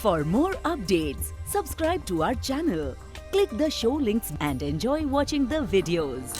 For more updates, subscribe to our channel, click the show links and enjoy watching the videos.